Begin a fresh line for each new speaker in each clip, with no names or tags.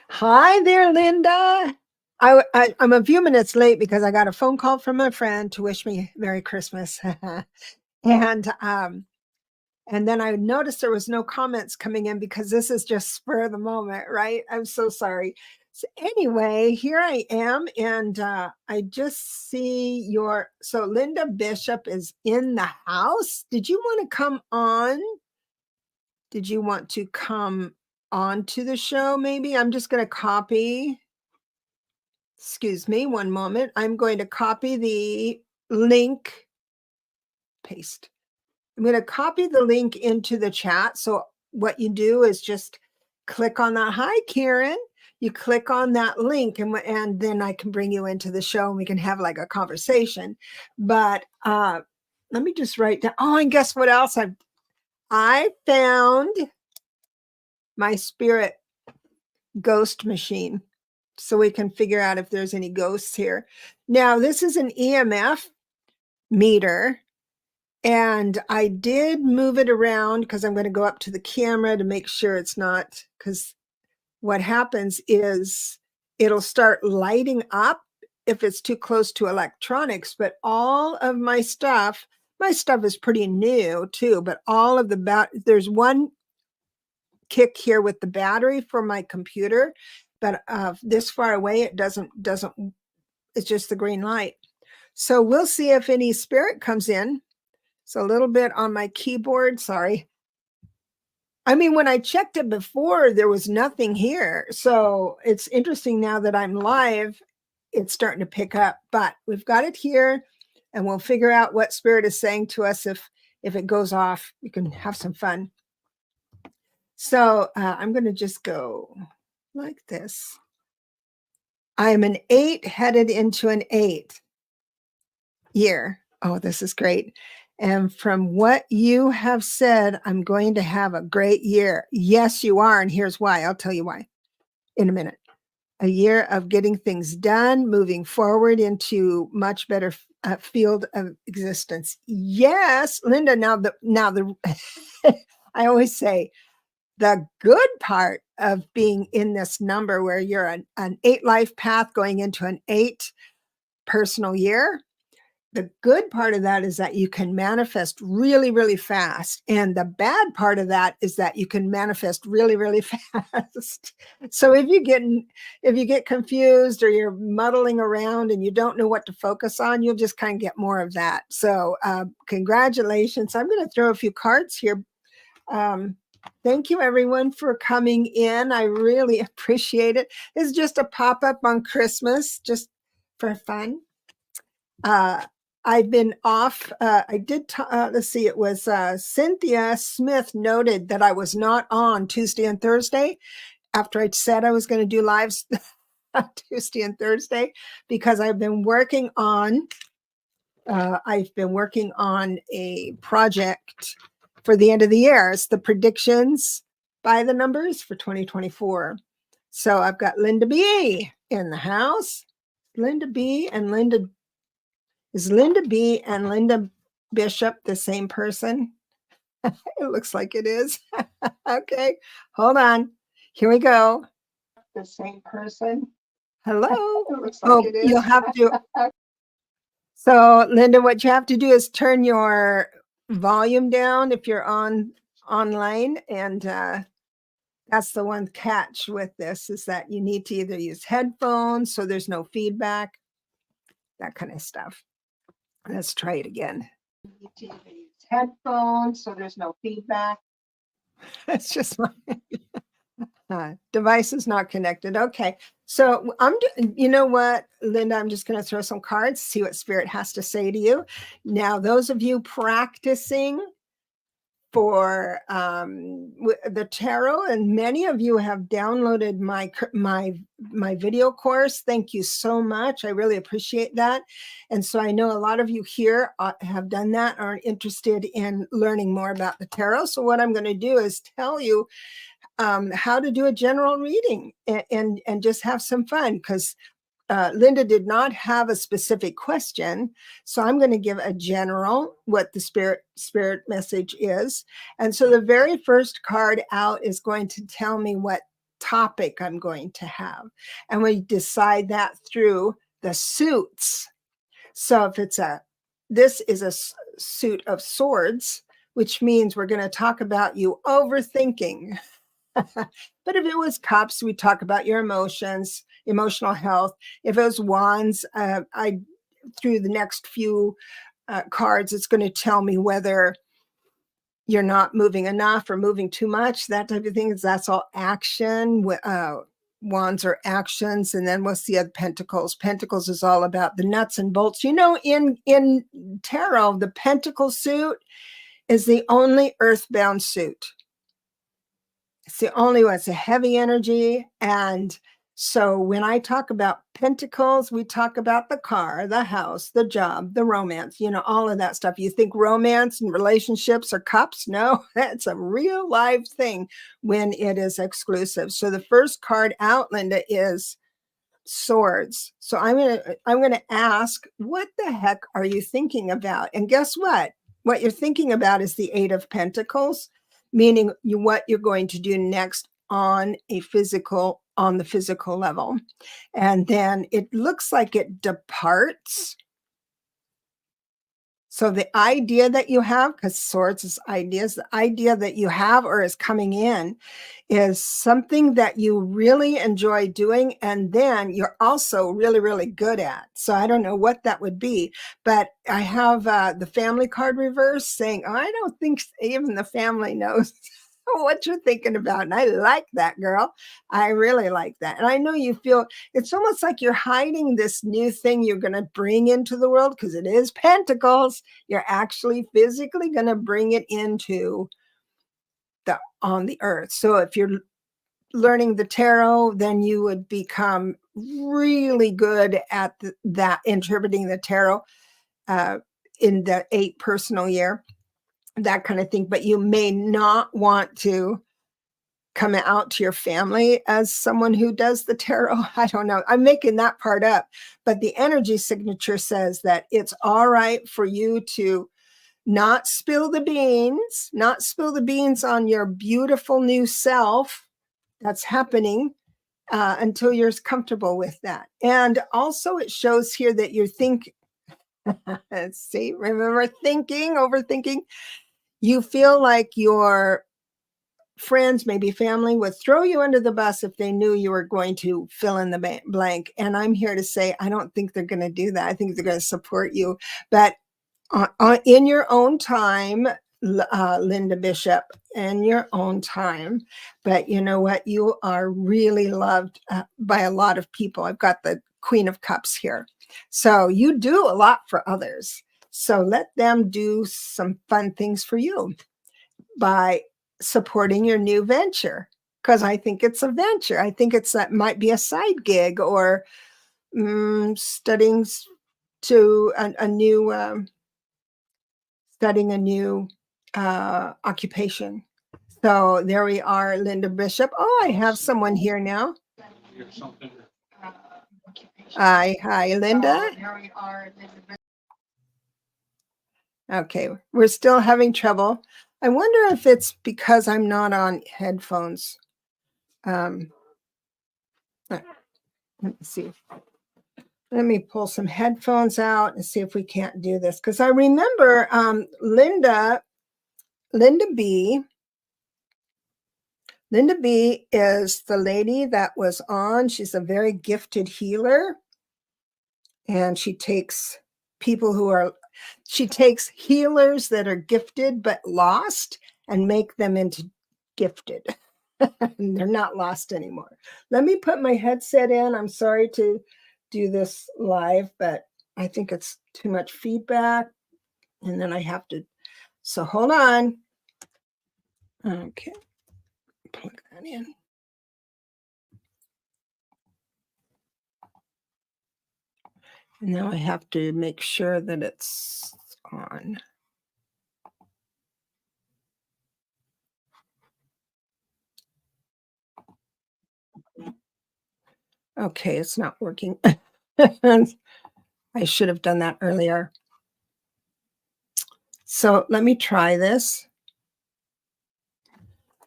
Hi there, Linda. I'm a few minutes late because I got a phone call from a friend to wish me Merry Christmas. and um, and then I noticed there was no comments coming in because this is just spur of the moment, right? I'm so sorry. So anyway, here I am, and I just see so Linda Bishop is in the house. Did you want to come on? Did you want to come on to the show? Maybe I'm just going to copy. Excuse me, one moment. I'm going to copy the link, paste. I'm going to copy the link into the chat. So what you do is just click on that. Hi, Karen. You click on that link and then I can bring you into the show and we can have like a conversation. But let me just write down. Oh, and guess what else? I found my spirit ghost machine, so we can figure out if there's any ghosts here. Now, this is an EMF meter, and I did move it around because I'm going to go up to the camera to make sure it's not, because what happens is it'll start lighting up if it's too close to electronics. But all of my stuff is pretty new too, but all of there's one kick here with the battery for my computer, but this far away it doesn't it's just the green light. So we'll see if any spirit comes in. So a little bit on my keyboard, sorry. I mean, when I checked it before, there was nothing here. So it's interesting now that I'm live, it's starting to pick up, but we've got it here and we'll figure out what spirit is saying to us. If it goes off, we can have some fun. So I'm going to just go like this. I am an 8 headed into an 8 year. Oh, this is great. And from what you have said, I'm going to have a great year. Yes, you are. And here's why. I'll tell you why in a minute. A year of getting things done, moving forward into much better field of existence. Yes, Linda. Now the I always say the good part of being in this number where you're an 8 life path going into an 8 personal year. The good part of that is that you can manifest really, really fast. And the bad part of that is that you can manifest really, really fast. So if you get confused or you're muddling around and you don't know what to focus on, you'll just kind of get more of that. So congratulations. I'm going to throw a few cards here. Thank you, everyone, for coming in. I really appreciate it. It's just a pop-up on Christmas, just for fun. I've been off. I did, let's see, it was Cynthia Smith noted that I was not on Tuesday and Thursday after I said I was going to do lives on Tuesday and Thursday because I've been working on a project for the end of the year. It's the predictions by the numbers for 2024. So I've got Linda B in the house. Linda B and Linda Bishop the same person? It looks like it is. Okay, hold on. Here we go. The same person. Hello. It looks like it is. You'll have to. So, Linda, what you have to do is turn your volume down if you're online, and that's the one catch with this is that you need to either use headphones so there's no feedback, that kind of stuff. Let's try it again. You need to either use headphones so there's no feedback. That's just my device is not connected. Okay, so you know what, Linda, I'm just going to throw some cards, see what spirit has to say to you. Now, those of you practicing for the tarot, and many of you have downloaded my video course. Thank you so much. I really appreciate that. And so I know a lot of you here have done that, are interested in learning more about the tarot. So what I'm going to do is tell you how to do a general reading and just have some fun, because Linda did not have a specific question. So I'm going to give a general, what the spirit message is. And so the very first card out is going to tell me what topic I'm going to have. And we decide that through the suits. So if this is a suit of swords, which means we're going to talk about you overthinking. But if it was cups, we talk about your emotions, emotional health. If it was wands, through the next few cards, it's going to tell me whether you're not moving enough or moving too much, that type of thing. That's all action. Wands are actions. And then what's the other? Pentacles. Pentacles is all about the nuts and bolts. You know, in tarot, the pentacle suit is the only earthbound suit. It's the only one. It's a heavy energy. And so when I talk about pentacles, we talk about the car, the house, the job, the romance, you know, all of that stuff. You think romance and relationships are cups? No, that's a real live thing when it is exclusive. So the first card out, Linda, is swords. So I'm gonna ask, what the heck are you thinking about? And guess what? What you're thinking about is the Eight of Pentacles, meaning what you're going to do next on the physical level. And then it looks like it departs. So the idea that you have, because swords is ideas, the idea that you have or is coming in is something that you really enjoy doing. And then you're also really, really good at. So I don't know what that would be, but I have the family card reverse saying, oh, I don't think even the family knows what you're thinking about. And I like that, girl. I really like that. And I know you feel it's almost like you're hiding this new thing you're going to bring into the world, because it is pentacles. You're actually physically going to bring it into on the earth. So if you're learning the tarot, then you would become really good at that, interpreting the tarot in the 8 personal year, that kind of thing. But you may not want to come out to your family as someone who does the tarot. I don't know. I'm making that part up. But the energy signature says that it's all right for you to not spill the beans on your beautiful new self. That's happening until you're comfortable with that. And also it shows here that you think, see, remember overthinking. You feel like your friends, maybe family, would throw you under the bus if they knew you were going to fill in the blank. And I'm here to say, I don't think they're going to do that. I think they're going to support you. But in your own time, Linda Bishop, in your own time. But you know what? You are really loved by a lot of people. I've got the Queen of Cups here. So you do a lot for others. So let them do some fun things for you by supporting your new venture, because I think it's a venture. I think that might be a side gig, or studying to a new studying a new occupation. So there we are, Linda Bishop. Oh, I have someone here now. Hi, Linda. Okay, we're still having trouble. I wonder if it's because I'm not on headphones. Let me see. Let me pull some headphones out and see if we can't do this. Because I remember Linda B. Linda B is the lady that was on. She's a very gifted healer. And she takes she takes healers that are gifted but lost and make them into gifted. And they're not lost anymore. Let me put my headset in. I'm sorry to do this live, but I think it's too much feedback. And then I have to, so hold on. Okay, plug that in. And now I have to make sure that it's on. Okay, it's not working. I should have done that earlier. So let me try this.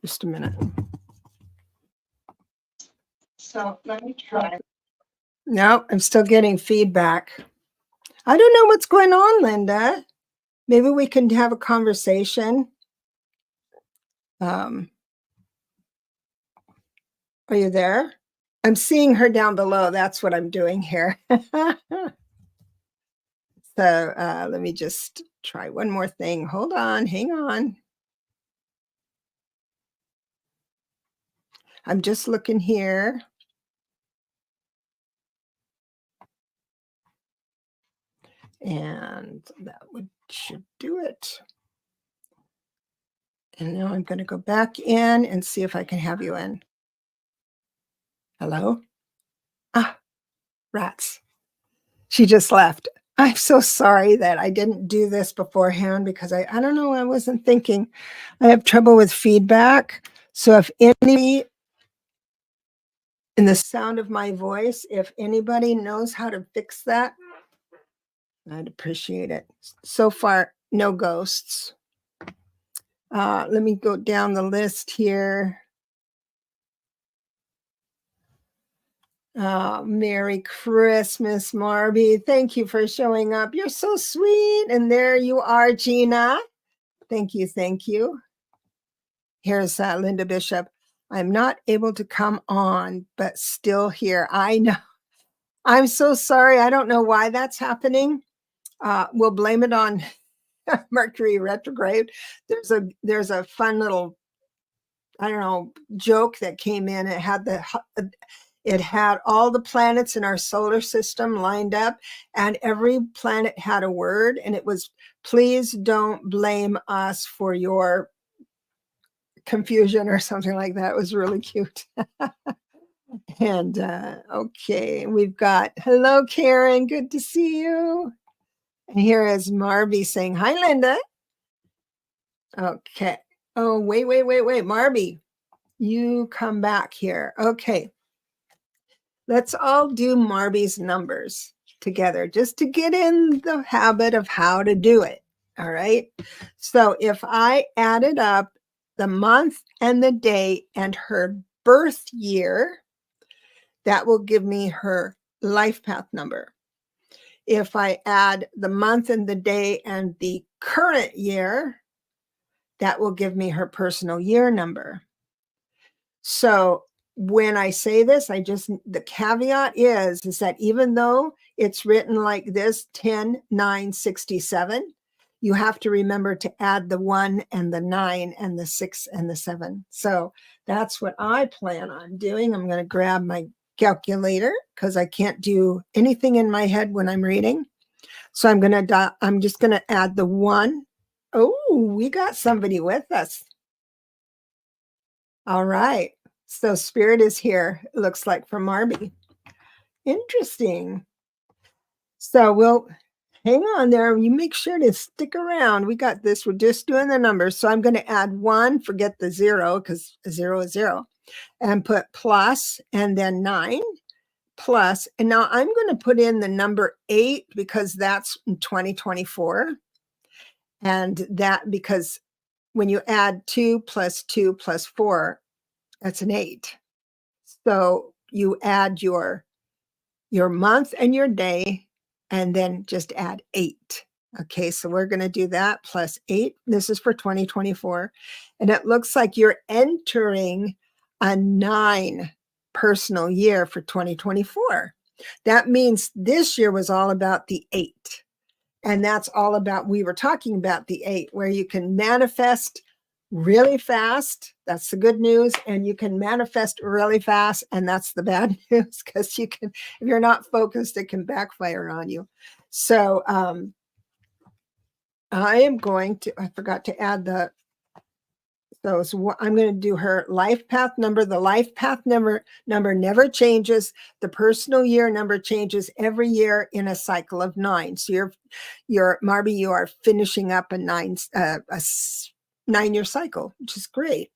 Just a minute. So let me try. No, I'm still getting feedback. I don't know what's going on, Linda. Maybe we can have a conversation. Are you there? I'm seeing her down below. That's what I'm doing here. So let me just try one more thing. Hold on, hang on. I'm just looking here. And that should do it. And now I'm going to go back in and see if I can have you in. Hello? Ah, rats. She just left. I'm so sorry that I didn't do this beforehand because I don't know, I wasn't thinking. I have trouble with feedback. So if any, in the sound of my voice, if anybody knows how to fix that, I'd appreciate it. So far, no ghosts. Let me go down the list here. Merry Christmas, Marby. Thank you for showing up. You're so sweet. And there you are, Gina. Thank you. Thank you. Here's Linda Bishop. I'm not able to come on, but still here. I know. I'm so sorry. I don't know why that's happening. We'll blame it on Mercury retrograde. There's a fun little, I don't know, joke that came in. It had all the planets in our solar system lined up, and every planet had a word, and it was, please don't blame us for your confusion or something like that. It was really cute. And okay, we've got, hello, Karen. Good to see you. And here is Marby saying, hi, Linda. Okay. Oh, wait. Marby, you come back here. Okay. Let's all do Marby's numbers together just to get in the habit of how to do it. All right. So if I added up the month and the day and her birth year, that will give me her life path number. If I add the month and the day and the current year, that will give me her personal year number. So when I say this, the caveat is that even though it's written like this, 10-9-67, you have to remember to add the 1 and the 9 and the 6 and the 7. So that's what I plan on doing. I'm going to grab my calculator because I can't do anything in my head when I'm reading. So I'm just going to add the 1. Oh, we got somebody with us. All right. So Spirit is here, it looks like, for Marby. Interesting. So we'll hang on there. You make sure to stick around. We got this. We're just doing the numbers. So I'm going to add 1, forget the 0 because 0 is 0, and put plus and then 9 plus. And now I'm going to put in the number 8 because that's in 2024. And that because when you add 2 plus 2 plus 4, that's an 8. So you add your month and your day, and then just add 8. Okay, so we're going to do that plus 8. This is for 2024. And it looks like you're entering a 9 personal year for 2024. That means this year was all about the 8. And that's all about, we were talking about the 8, where you can manifest really fast. That's the good news. And you can manifest really fast. And that's the bad news, because if you're not focused, it can backfire on you. So I forgot to add those. I'm going to do her life path number. The life path number never changes. The personal year number changes every year in a cycle of 9. So you're Marby, you are finishing up a 9-year cycle, which is great.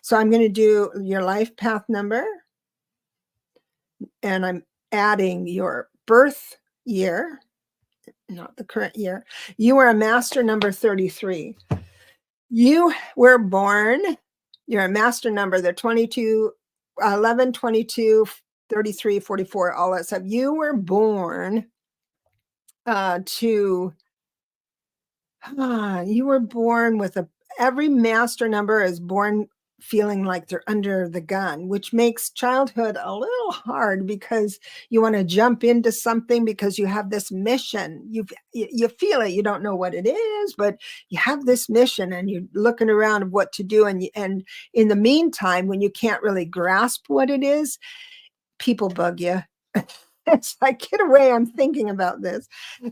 So I'm going to do your life path number, and I'm adding your birth year, not the current year. You are a master number 33. You were born, you're a master number, the 22, 11, 22, 33, 44, all that stuff. You were born to you were born with every master number is born feeling like they're under the gun, which makes childhood a little hard because you want to jump into something because you have this mission. You feel it, you don't know what it is, but you have this mission and you're looking around of what to do. And in the meantime, when you can't really grasp what it is, people bug you. It's like, get away, I'm thinking about this.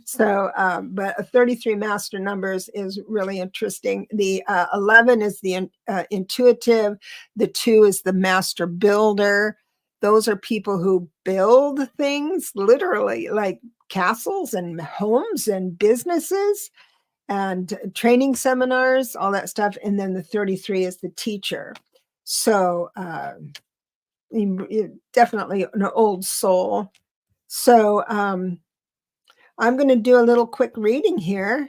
So, but a 33 master numbers is really interesting. The 11 is the intuitive. The 2 is the master builder. Those are people who build things, literally, like castles and homes and businesses and training seminars, all that stuff. And then the 33 is the teacher. So definitely an old soul. So I'm going to do a little quick reading here.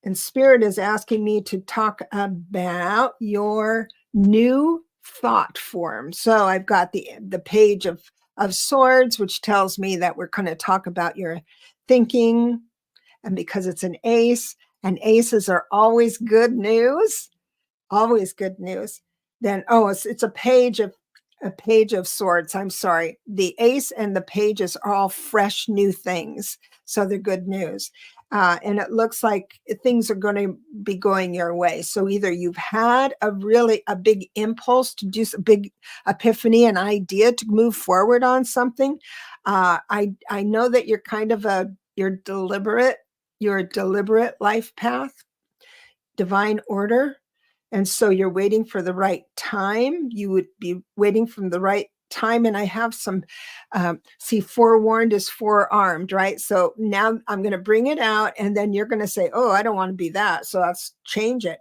And Spirit is asking me to talk about your new thought form. So I've got the page of swords, which tells me that we're going to talk about your thinking. And because it's an ace, and aces are always good news, always good news. Then, it's a page of swords. I'm sorry. The ace and the pages are all fresh new things. So they're good news. And it looks like things are going to be going your way. So either you've had a big impulse to do a big epiphany, an idea to move forward on something. I know that you're kind of you're a deliberate life path, divine order. And so you're waiting for the right time. You would be waiting from the right time. And I have some, forewarned is forearmed, right? So now I'm going to bring it out and then you're going to say, oh, I don't want to be that. So let's change it.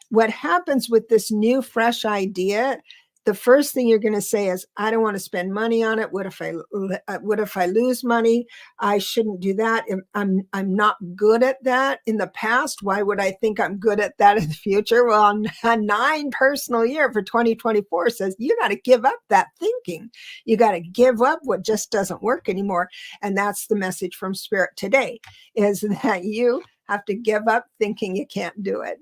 What happens with this new, fresh idea, the first thing you're going to say is, I don't want to spend money on it. What if I lose money? I shouldn't do that. I'm not good at that in the past. Why would I think I'm good at that in the future? Well, a 9 personal year for 2024 says you got to give up that thinking. You got to give up what just doesn't work anymore. And that's the message from Spirit today, is that you have to give up thinking you can't do it.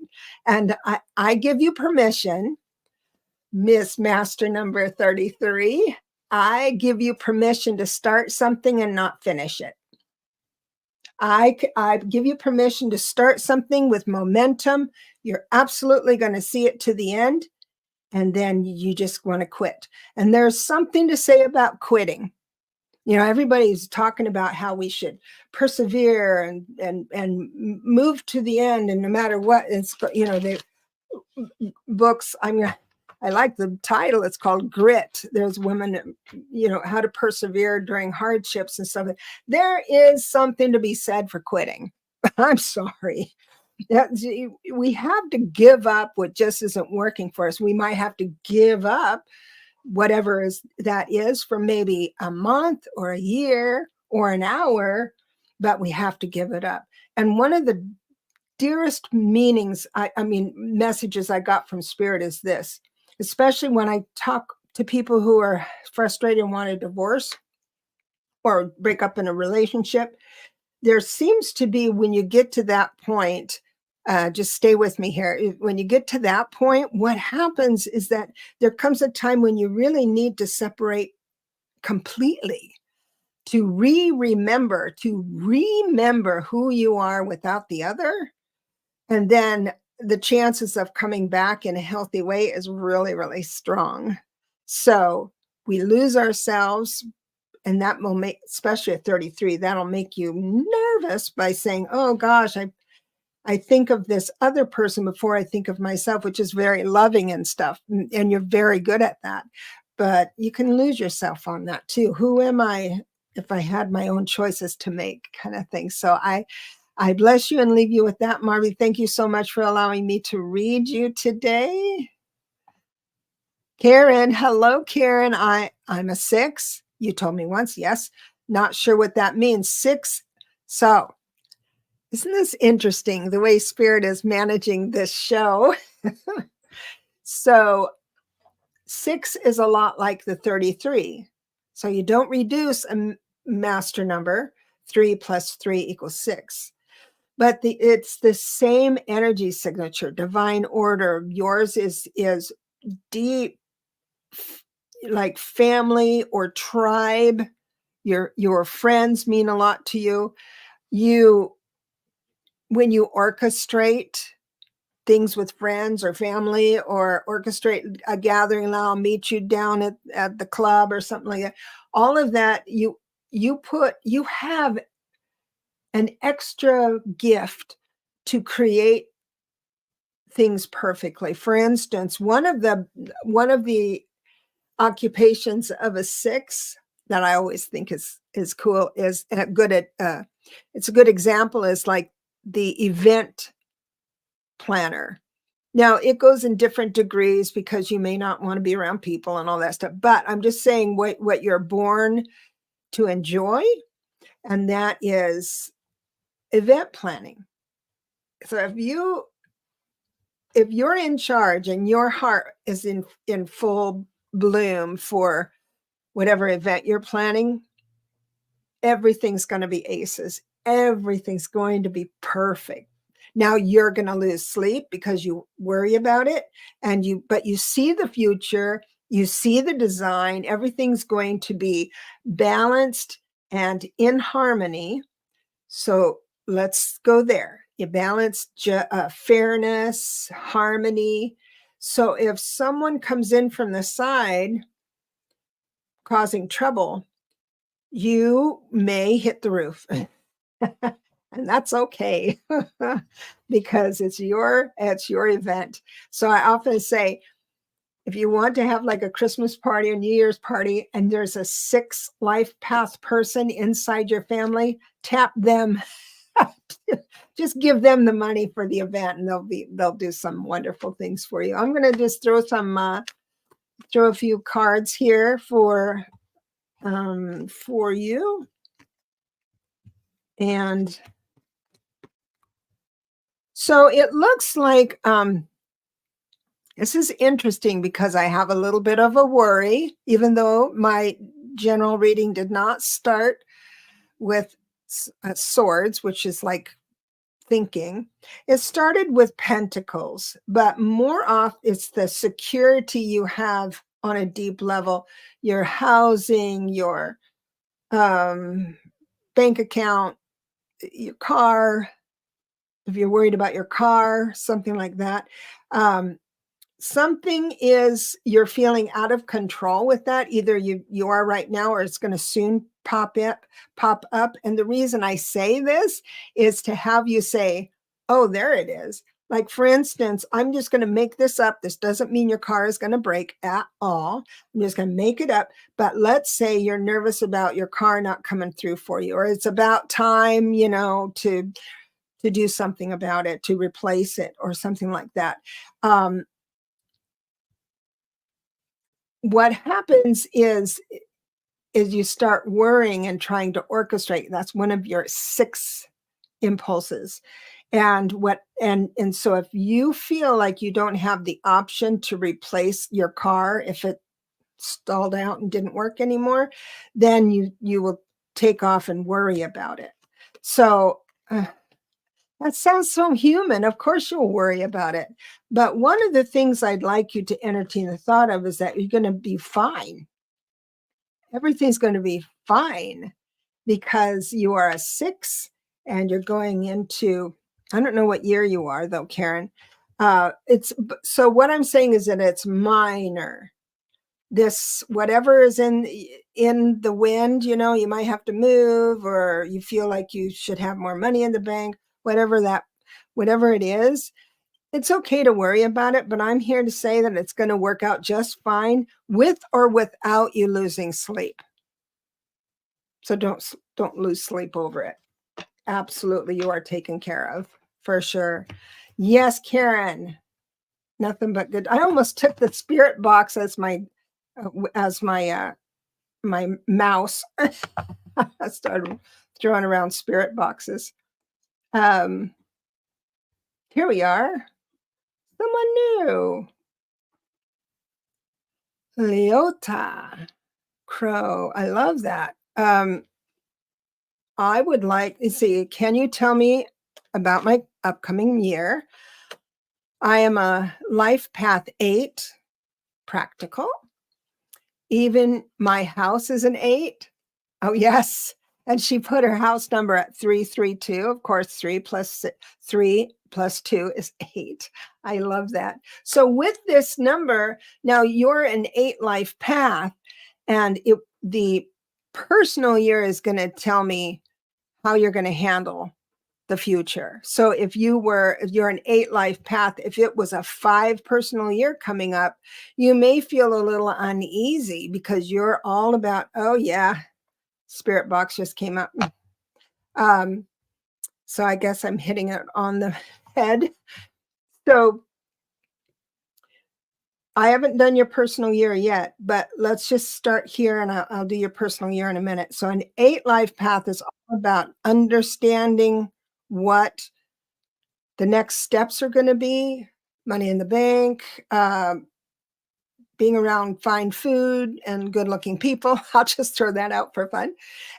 And I give you permission, Miss Master number 33, I give you permission to start something and not finish it. I give you permission to start something with momentum. You're absolutely going to see it to the end, and then you just want to quit. And there's something to say about quitting. Everybody's talking about how we should persevere and move to the end, and no matter what, it's the books. I like the title. It's called Grit. There's women, how to persevere during hardships and stuff. There is something to be said for quitting. I'm sorry. We have to give up what just isn't working for us. We might have to give up whatever that is for maybe a month or a year or an hour, but we have to give it up. And one of the dearest meanings, messages I got from Spirit is this, especially when I talk to people who are frustrated and want a divorce or break up in a relationship. There seems to be, when you get to that point, just stay with me here. When you get to that point, what happens is that there comes a time when you really need to separate completely, to remember who you are without the other. And then the chances of coming back in a healthy way is really, really strong. So we lose ourselves. And that will make, especially at 33, that'll make you nervous by saying, oh gosh, I think of this other person before I think of myself, which is very loving and stuff. And you're very good at that. But you can lose yourself on that too. Who am I if I had my own choices to make, kind of thing. So I bless you and leave you with that, Marley. Thank you so much for allowing me to read you today. Karen, hello, Karen. I'm a 6. You told me once, yes. Not sure what that means. 6. So, isn't this interesting, the way Spirit is managing this show? So, 6 is a lot like the 33. So you don't reduce a master number. 3 plus 3 equals 6. But it's the same energy signature, divine order. Yours is deep, like family or tribe. Your friends mean a lot to you. When you orchestrate things with friends or family, or orchestrate a gathering, and I'll meet you down at the club or something like that, all of that, you have an extra gift to create things perfectly. For instance, one of the occupations of a 6 that I always think is cool is good at it's a good example, is like the event planner. Now, it goes in different degrees because you may not want to be around people and all that stuff, but I'm just saying what you're born to enjoy, and that is event planning. So if you're in charge and your heart is in full bloom for whatever event you're planning, everything's going to be aces. Everything's going to be perfect. Now you're going to lose sleep because you worry about it, but you see the future, you see the design, everything's going to be balanced and in harmony. So let's go there. You balance fairness, harmony. So if someone comes in from the side causing trouble, you may hit the roof. And that's okay because it's your event. So I often say, if you want to have like a Christmas party or New Year's party, and there's a 6 life path person inside your family, tap them. Just give them the money for the event, and they'll do some wonderful things for you. I'm going to just throw a few cards here for you. And so it looks like this is interesting because I have a little bit of a worry, even though my general reading did not start with swords, which is like thinking. It started with pentacles, but more often it's the security you have on a deep level, your housing, your bank account, your car, if you're worried about your car, something like that. Something is you're feeling out of control with that. Either you are right now, or it's going to soon pop up. And the reason I say this is to have you say, oh, there it is. Like, for instance, I'm just going to make this up. This doesn't mean your car is going to break at all. I'm just going to make it up. But let's say you're nervous about your car not coming through for you, or it's about time, to do something about it, to replace it or something like that. What happens is you start worrying and trying to orchestrate. That's one of your 6 impulses. And so if you feel like you don't have the option to replace your car, if it stalled out and didn't work anymore, then you will take off and worry about it. So that sounds so human. Of course you'll worry about it. But one of the things I'd like you to entertain the thought of is that you're going to be fine. Everything's going to be fine because you are a 6 and you're going into, I don't know what year you are though, Karen. So what I'm saying is that it's minor. This, whatever is in the wind, you might have to move, or you feel like you should have more money in the bank, whatever it is, it's okay to worry about it. But I'm here to say that it's going to work out just fine, with or without you losing sleep. So don't lose sleep over it. Absolutely, you are taken care of, for sure. Yes, Karen, nothing but good. I almost took the spirit box as my my mouse. I started throwing around spirit boxes. Here we are. Someone new. Leota. Crow. I love that. I would like to see, can you tell me about my upcoming year? I am a life path 8, practical. Even my house is an 8. Oh, yes. And she put her house number at 332. Of course, 3 plus 2 is 8. I love that. So with this number, now you're an 8 life path, and the personal year is going to tell me how you're going to handle the future. So if you're an 8 life path, if it was a 5 personal year coming up, you may feel a little uneasy because you're all about, oh yeah, spirit box just came up. So I guess I'm hitting it on the head. So I haven't done your personal year yet, but let's just start here, and I'll do your personal year in a minute. So an 8 life path is all about understanding what the next steps are going to be, money in the bank, being around fine food and good looking people. I'll just throw that out for fun.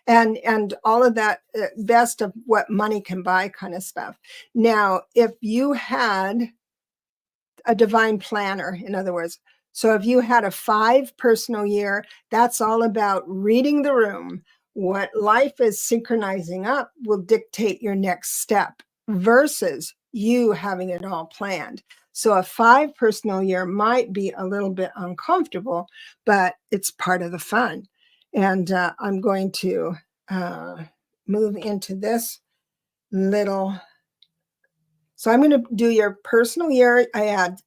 And all of that, best of what money can buy kind of stuff. Now, if you had a divine planner, in other words, so if you had a 5 personal year, that's all about reading the room. What life is synchronizing up will dictate your next step versus you having it all planned. So a 5 personal year might be a little bit uncomfortable, but it's part of the fun. And I'm going to move into this little. So I'm going to do your personal year. I add,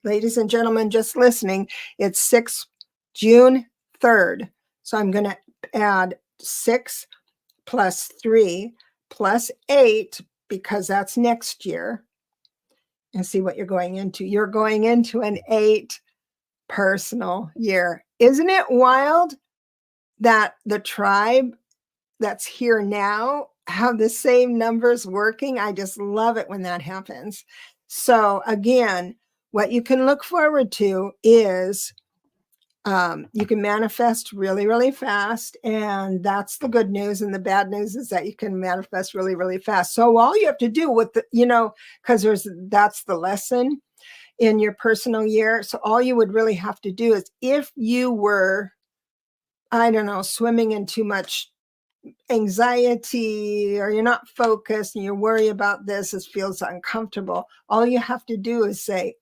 ladies and gentlemen, just listening, it's June 3rd. So I'm going to add 6 plus 3 plus 8, because that's next year, and see what you're going into. You're going into an 8 personal year. Isn't it wild that the tribe that's here now have the same numbers working? I just love it when that happens. So again, what you can look forward to is you can manifest really, really fast. And that's the good news. And the bad news is that you can manifest really, really fast. So all you have to do with because that's the lesson in your personal year. So all you would really have to do is, if you were, I don't know, swimming in too much anxiety, or you're not focused and you worry about this, it feels uncomfortable, all you have to do is say,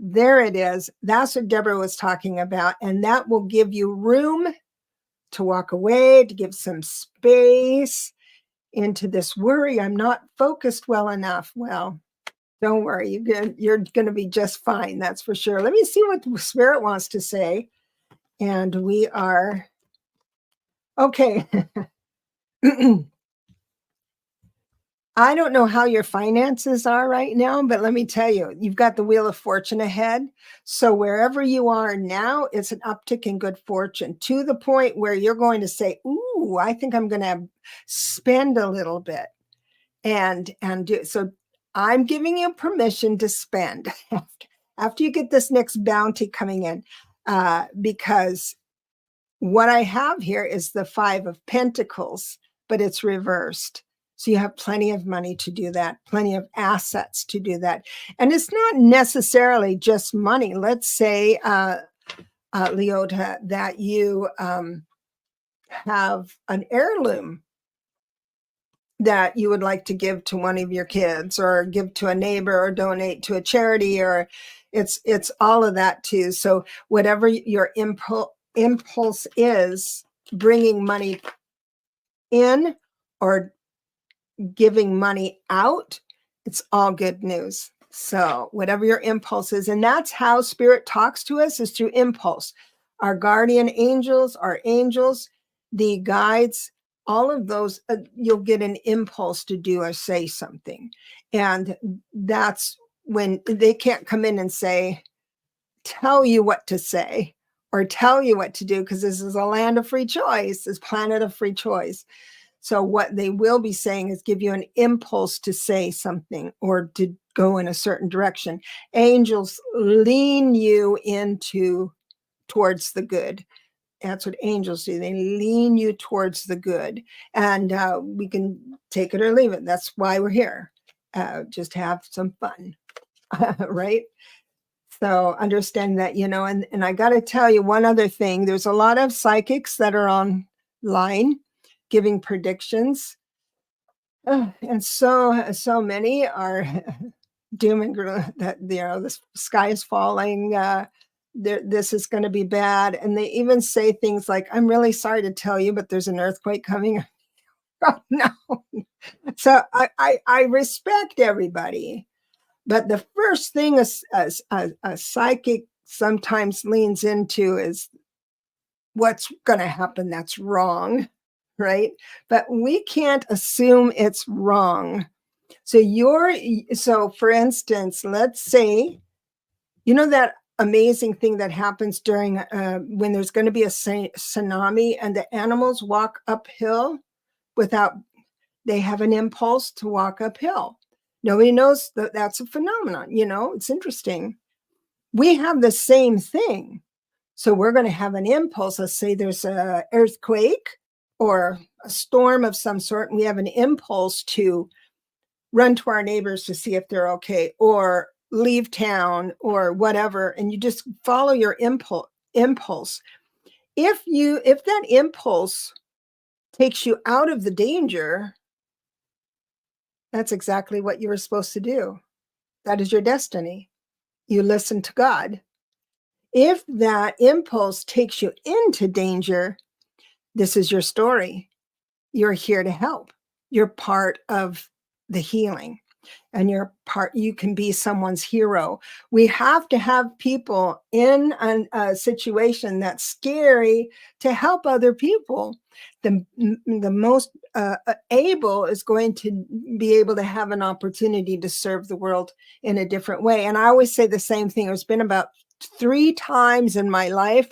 there it is. That's what Debra was talking about. And that will give you room to walk away, to give some space into this worry. I'm not focused well enough. Well, don't worry. You're going to be just fine. That's for sure. Let me see what the Spirit wants to say. And we are okay. I don't know how your finances are right now, but let me tell you, you've got the Wheel of Fortune ahead. So wherever you are now, it's an uptick in good fortune, to the point where you're going to say, ooh, I think I'm going to spend a little bit. And do so. I'm giving you permission to spend after you get this next bounty coming in, because what I have here is the 5 of Pentacles, but it's reversed. So you have plenty of money to do that, plenty of assets to do that. And it's not necessarily just money. Let's say, Leota, that you have an heirloom that you would like to give to one of your kids, or give to a neighbor, or donate to a charity, or it's all of that too. So whatever your impulse is, bringing money in or giving money out, it's all good news. So whatever your impulse is, and that's how Spirit talks to us, is through impulse. Our guardian angels, the guides, all of those, you'll get an impulse to do or say something. And that's when they can't come in and tell you what to say or tell you what to do, because this is a land of free choice, this planet of free choice. So what they will be saying is give you an impulse to say something or to go in a certain direction. Angels lean you towards the good. That's what angels do. They lean you towards the good, and we can take it or leave it. That's why we're here. Just have some fun, right? So understand that, and I got to tell you one other thing. There's a lot of psychics that are online giving predictions. And so many are doom and gloom that the sky is falling. This is going to be bad, and they even say things like, "I'm really sorry to tell you, but there's an earthquake coming." Oh, no. So I respect everybody, but the first thing a psychic sometimes leans into is what's going to happen that's wrong, right? But we can't assume it's wrong. So for instance, let's say, that amazing thing that happens during when there's going to be a tsunami and the animals walk uphill without, they have an impulse to walk uphill. Nobody knows that that's a phenomenon. It's interesting. We have the same thing. So we're going to have an impulse. Let's say there's an earthquake or a storm of some sort, and we have an impulse to run to our neighbors to see if they're okay, or leave town or whatever, and you just follow your impulse. If that impulse takes you out of the danger, that's exactly what you were supposed to do. That is your destiny. You listen to God. If that impulse takes you into danger, this is your story. You're here to help. You're part of the healing. And you can be someone's hero. We have to have people in a situation that's scary to help other people. The most able is going to be able to have an opportunity to serve the world in a different way. And I always say the same thing. There's been about 3 times in my life,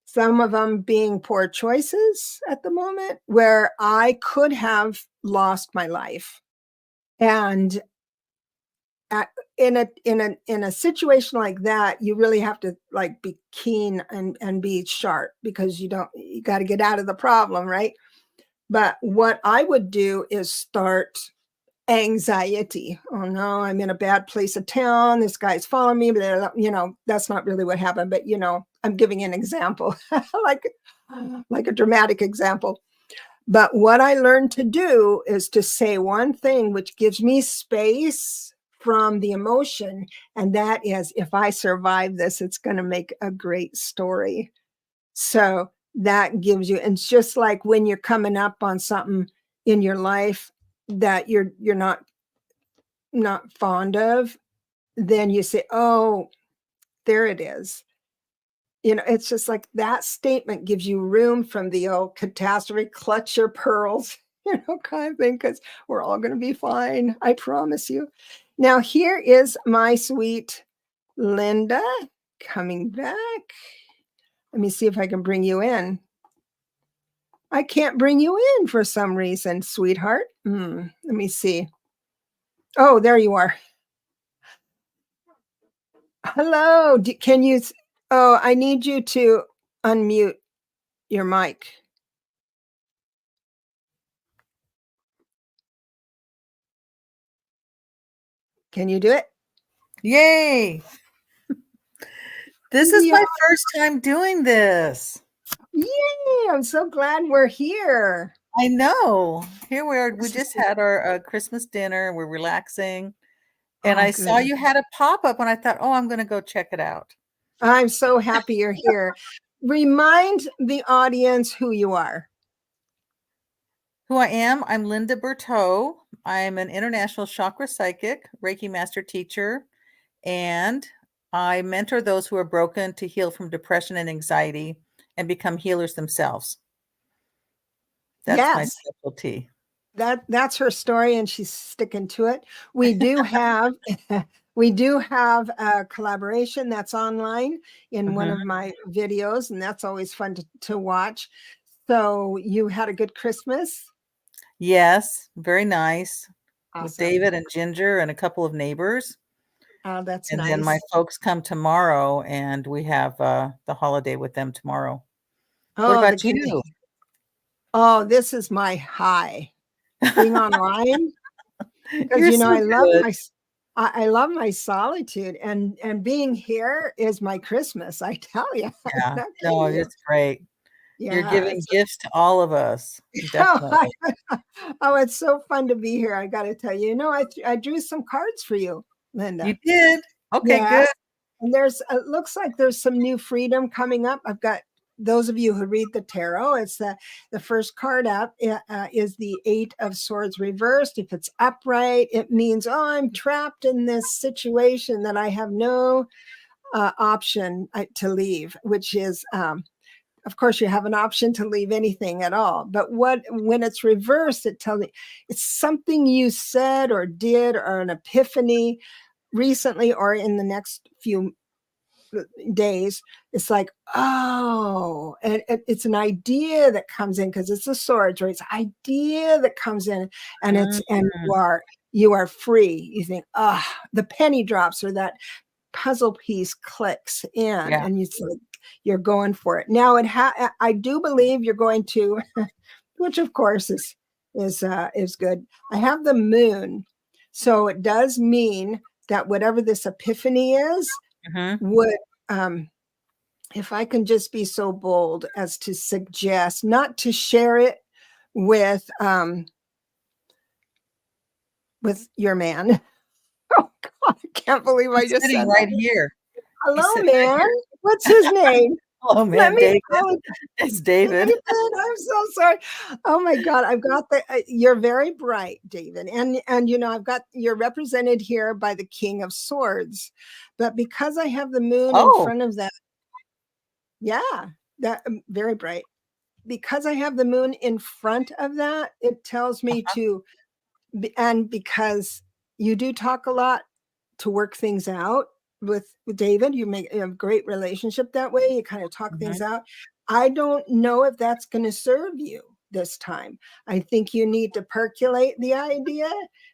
some of them being poor choices at the moment, where I could have lost my life. And in a situation like that, you really have to be keen and be sharp, because you got to get out of the problem, right? But what I would do is start anxiety. Oh no, I'm in a bad place of town. This guy's following me, but that's not really what happened. But I'm giving an example, like a dramatic example. But what I learned to do is to say one thing which gives me space from the emotion. And that is, if I survive this, it's going to make a great story. So that gives you, and it's just like when you're coming up on something in your life that you're not fond of, then you say, oh, there it is. It's just like that statement gives you room from the old catastrophe, clutch your pearls, kind of thing, because we're all going to be fine. I promise you. Now, here is my sweet Linda coming back. Let me see if I can bring you in. I can't bring you in for some reason, sweetheart. Let me see. Oh, there you are. Hello. Can you? Oh, I need you to unmute your mic. Can you do it?
Yay! This is my first time doing this.
Yay! I'm so glad we're here.
I know. Here we are. We just had our Christmas dinner. We're relaxing. And I saw you had a pop-up, and I thought, oh, I'm going to go check it out.
I'm so happy you're here. Remind the audience who you are.
Who I am? I'm Linda Berteau. I'm an international chakra psychic, Reiki master teacher, and I mentor those who are broken to heal from depression and anxiety and become healers themselves. That's my specialty.
That's her story, and she's sticking to it. We do have a collaboration that's online in one of my videos, and that's always fun to watch. So you had a good Christmas?
Yes, very nice.
Awesome.
With David and Ginger and a couple of neighbors.
Oh, that's
nice.
And
then my folks come tomorrow, and we have the holiday with them tomorrow. What
Oh,
about you?
oh, this is my high. Being online, because
You're
you know
so good.
I love my solitude, and being here is my Christmas. I tell you, I'm
Yeah.
not
No,
kidding you.
it's great. You're
Yeah.
giving gifts to all of us.
Oh,
Definitely.
oh, it's so fun to be here. I got to tell you. You know, I drew some cards for you,
You
Linda.
did? Okay, good.
Yes. And there's it looks like there's some new freedom coming up. I've got those of you who read the tarot, it's the first card up is the 8 of Swords reversed. If it's upright, it means, oh, I'm trapped in this situation that I have no option to leave, which is of course you have an option to leave anything at all, but when it's reversed, it tells me it's something you said or did or an epiphany recently or in the next few days. It's like, oh, and it's an idea that comes in because it's a sword, right? It's an idea that comes in, and
Mm,
you are free. You think, ah, the penny drops, or that puzzle piece clicks in,
yeah.
and you're going for it. Now I do believe you're going to, which of course is good. I have the moon, so it does mean that whatever this epiphany is
Mhm.
would, um, if I can just be so bold as to suggest not to share it with your man. Oh God, I can't believe I
He's
just
sitting
said that.
right here. He's
Hello,
sitting right
man.
here.
What's his name?
Oh,
Let
man,
me
David.
call
It's David.
David. I'm so sorry. Oh my God, I've got you're very bright, David, and you know you're represented here by the King of Swords, but because I have the moon in
Oh,
front of that, yeah, that very bright. Because I have the moon in front of that, it tells me to, and because you do talk a lot to work things out with David, you make a great relationship that way. You kind of talk things
mhm.
out. I don't know if that's going to serve you this time. I think you need to percolate the idea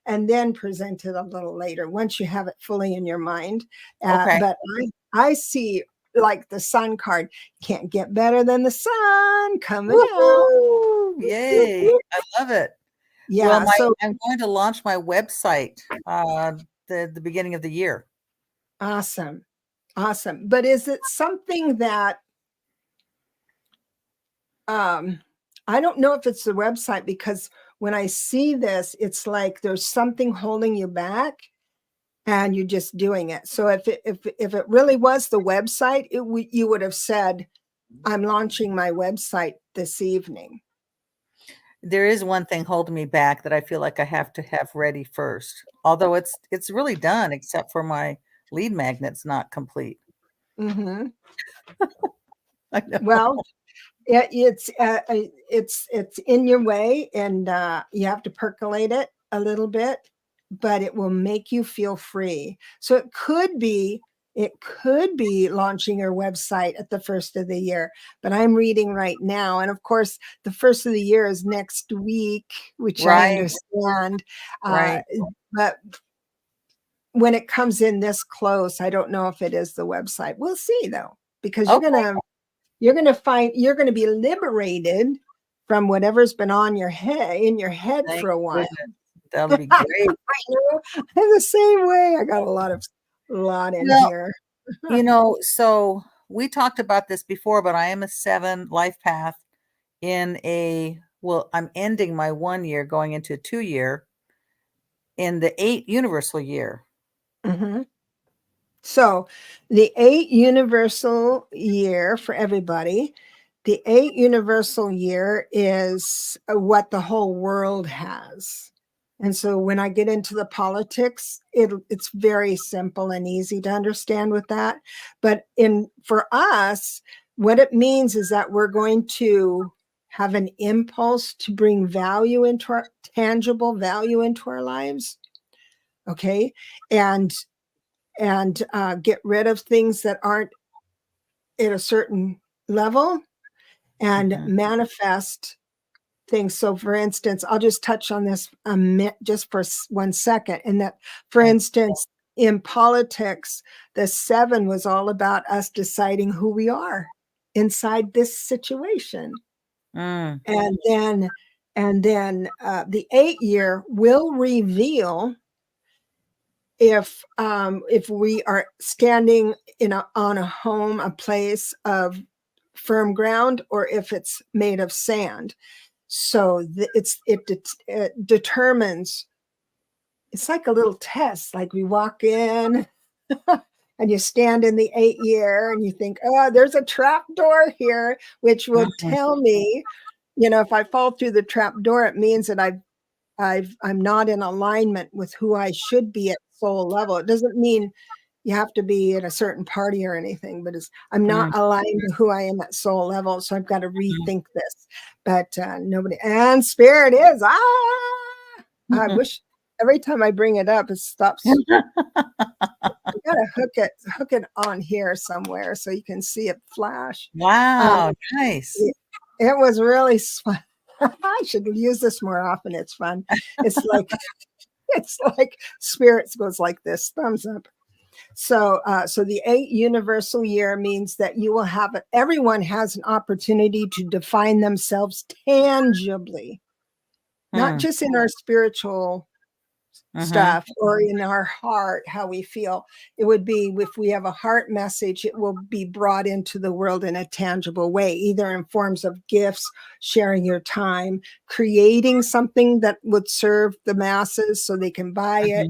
and then present it a little later once you have it fully in your mind.
Okay.
But I see like the sun card, can't get better than the sun coming out.
Woohoo! Yay. I love it. Well,
Yeah, so
I'm going to launch my website, the beginning of the year.
awesome. Awesome. But is it something that um I don't know if it's the website, because when I see this, it's like there's something holding you back and you're just doing it. So if it really was the website, you would have said, I'm launching my website this evening.
There is one thing holding me back that I feel like I have to have ready first. Although it's really done, except for my lead magnet's not complete.
Hmm.
I know.
Well, it's in your way, and you have to percolate it a little bit, but it will make you feel free. So it could be launching your website at the first of the year, but I'm reading right now, and of course the first of the year is next week, which I
Right,
understand. uh,
right.
but when it comes in this close, I don't know if it is the website. We'll see though, because
Okay,
you're going to be liberated from whatever's been on your head in your head
thank
for a while.
goodness. That'll be
I
great.
know, I'm the same way. I got a lot in
Well,
here.
so we talked about this before, but I am a 7 life path I'm ending my 1 year going into a 2 year in the 8 universal year.
Mhm. So the 8 universal year for everybody, the 8 universal year is what the whole world has. And so when I get into the politics, it's very simple and easy to understand with that. But for us, what it means is that we're going to have an impulse to bring value into our tangible value into our lives. Okay. And get rid of things that aren't at a certain level and
Mhm.
manifest things. So, for instance, I'll just touch on this just for 1 second. And that, for
Okay.
instance, in politics, the 7 was all about us deciding who we are inside this situation.
Mm.
And then the 8-year will reveal if we are standing on a home, a place of firm ground, or if it's made of sand. So it determines. It's like a little test. Like we walk in and you stand in the 8-year and you think, oh, there's a trap door here, which will tell me, if I fall through the trap door, it means that I'm not in alignment with who I should be at soul level. It doesn't mean you have to be at a certain party or anything, but I'm not aligned to who I am at soul level. So I've got to rethink this. But nobody, and spirit is, I wish every time I bring it up, it stops. You gotta hook it on here somewhere so you can see it flash.
Wow, nice.
It was really fun. I should use this more often. It's fun. It's like spirits goes like this, thumbs up. So the 8 universal year means that you will have it. Everyone has an opportunity to define themselves tangibly, not just in our spiritual stuff or in our heart, how we feel. It would be, if we have a heart message, it will be brought into the world in a tangible way, either in forms of gifts, sharing your time, creating something that would serve the masses so they can buy it,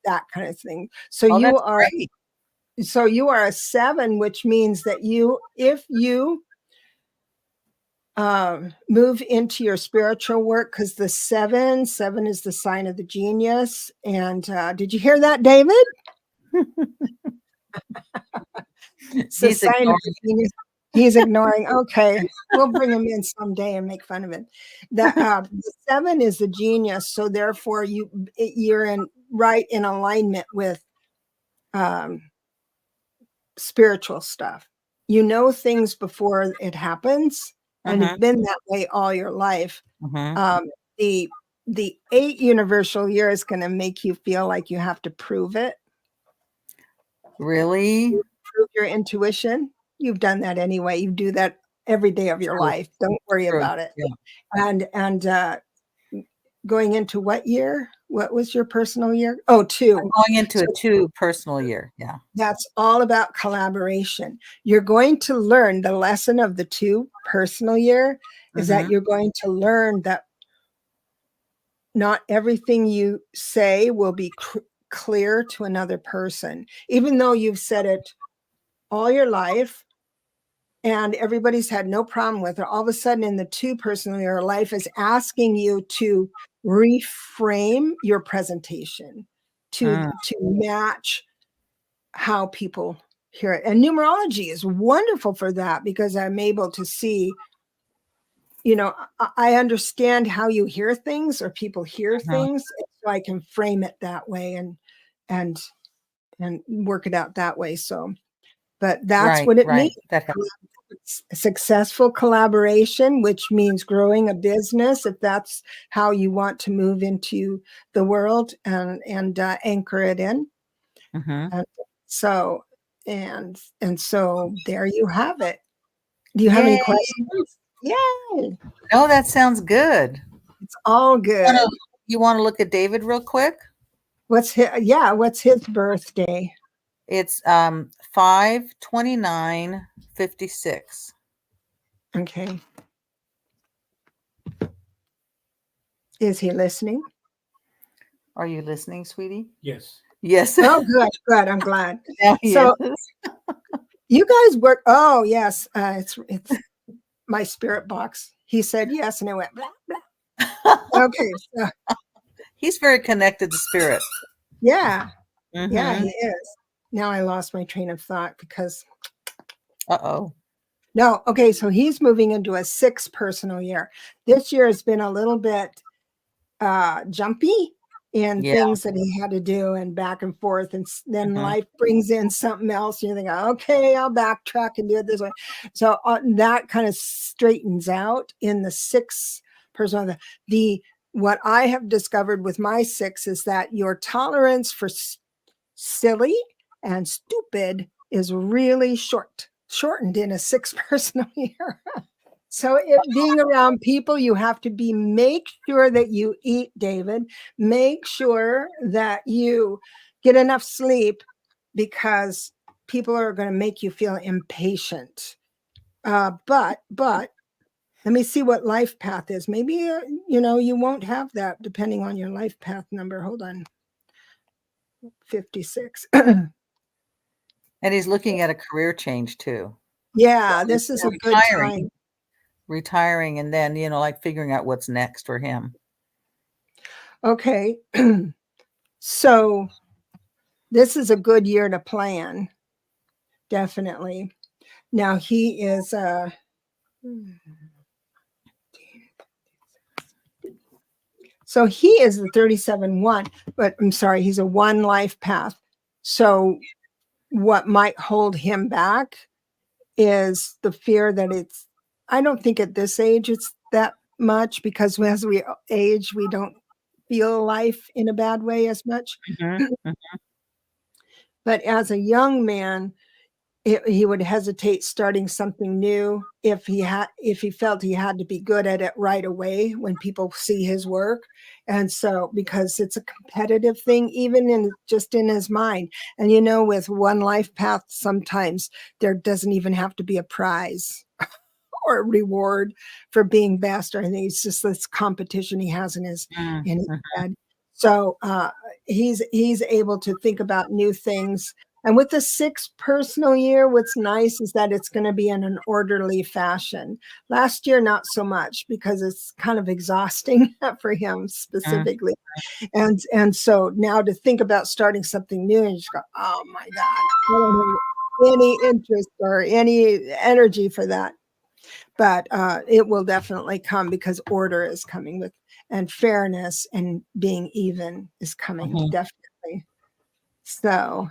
that kind of thing. So you are a 7, which means that if you move into your spiritual work, because the 7 is the sign of the genius. And did you hear that, David? It's the sign of the genius. He's ignoring. Okay, we'll bring him in someday and make fun of it. The 7 is the genius, so therefore you're right in alignment with spiritual stuff. You know things before it happens, and it's been that way all your life. The 8 universal year is going to make you feel like you have to prove it.
Really?
Prove your intuition. You've done that anyway. You do that every day of your life. Don't worry about it. Yeah. And going into what year? What was your personal year? Oh, 2.
I'm going into a 2 personal year. Yeah.
That's all about collaboration. You're going to learn the lesson of the 2 personal year is that you're going to learn that not everything you say will be clear to another person, even though you've said it all your life and everybody's had no problem with it. All of a sudden in the 2 personal year, life is asking you to reframe your presentation to match how people hear it. And numerology is wonderful for that, because I'm able to see, I understand how you hear things or people hear things, so I can frame it that way and work it out that way. So, but that's what it means. Successful collaboration, which means growing a business, if that's how you want to move into the world and anchor it in. And so there you have it. Do you have any questions? Yay!
No, that sounds good.
It's all good.
You want to look at David real quick?
What's his birthday?
It's 5/29/56.
Okay. Is he listening?
Are you listening, sweetie?
Yes.
Yes.
Oh, good. I'm glad. So you guys work. Oh, yes. It's my spirit box. He said yes, and it went blah blah. Okay. So,
he's very connected to spirit.
Yeah. Yeah, he is. Now I lost my train of thought because. No. Okay. So he's moving into a 6 personal year. This year has been a little bit jumpy in things that he had to do and back and forth. And then life brings in something else. And you think, okay, I'll backtrack and do it this way. So that kind of straightens out in the 6 personal. What I have discovered with my 6 is that your tolerance for silly and stupid is really short. shortened in a 6 personal year. So being around people, you have to make sure that you eat, David. Make sure that you get enough sleep, because people are going to make you feel impatient. But let me see what life path is. Maybe, you won't have that depending on your life path number. Hold on. 56.
And he's looking at a career change too.
Yeah, this is a good time.
Retiring and then, like figuring out what's next for him.
Okay. So this is a good year to plan. Definitely. Now he is so he is the 37-1, but I'm sorry, he's a 1 life path. So what might hold him back is the fear that I don't think at this age it's that much, because as we age, we don't feel life in a bad way as much.
Mm-hmm.
But as a young man, he would hesitate starting something new if he felt he had to be good at it right away when people see his work. And so, because it's a competitive thing, even in his mind. And with 1 life path, sometimes there doesn't even have to be a prize or reward for being best or anything. It's just this competition he has in his head. So he's able to think about new things. And with the 6 personal year, what's nice is that it's going to be in an orderly fashion. Last year, not so much, because it's kind of exhausting for him specifically. And so now to think about starting something new, and you just go, oh my God, I don't have any interest or any energy for that. But it will definitely come, because order is coming and fairness and being even is coming. Definitely. So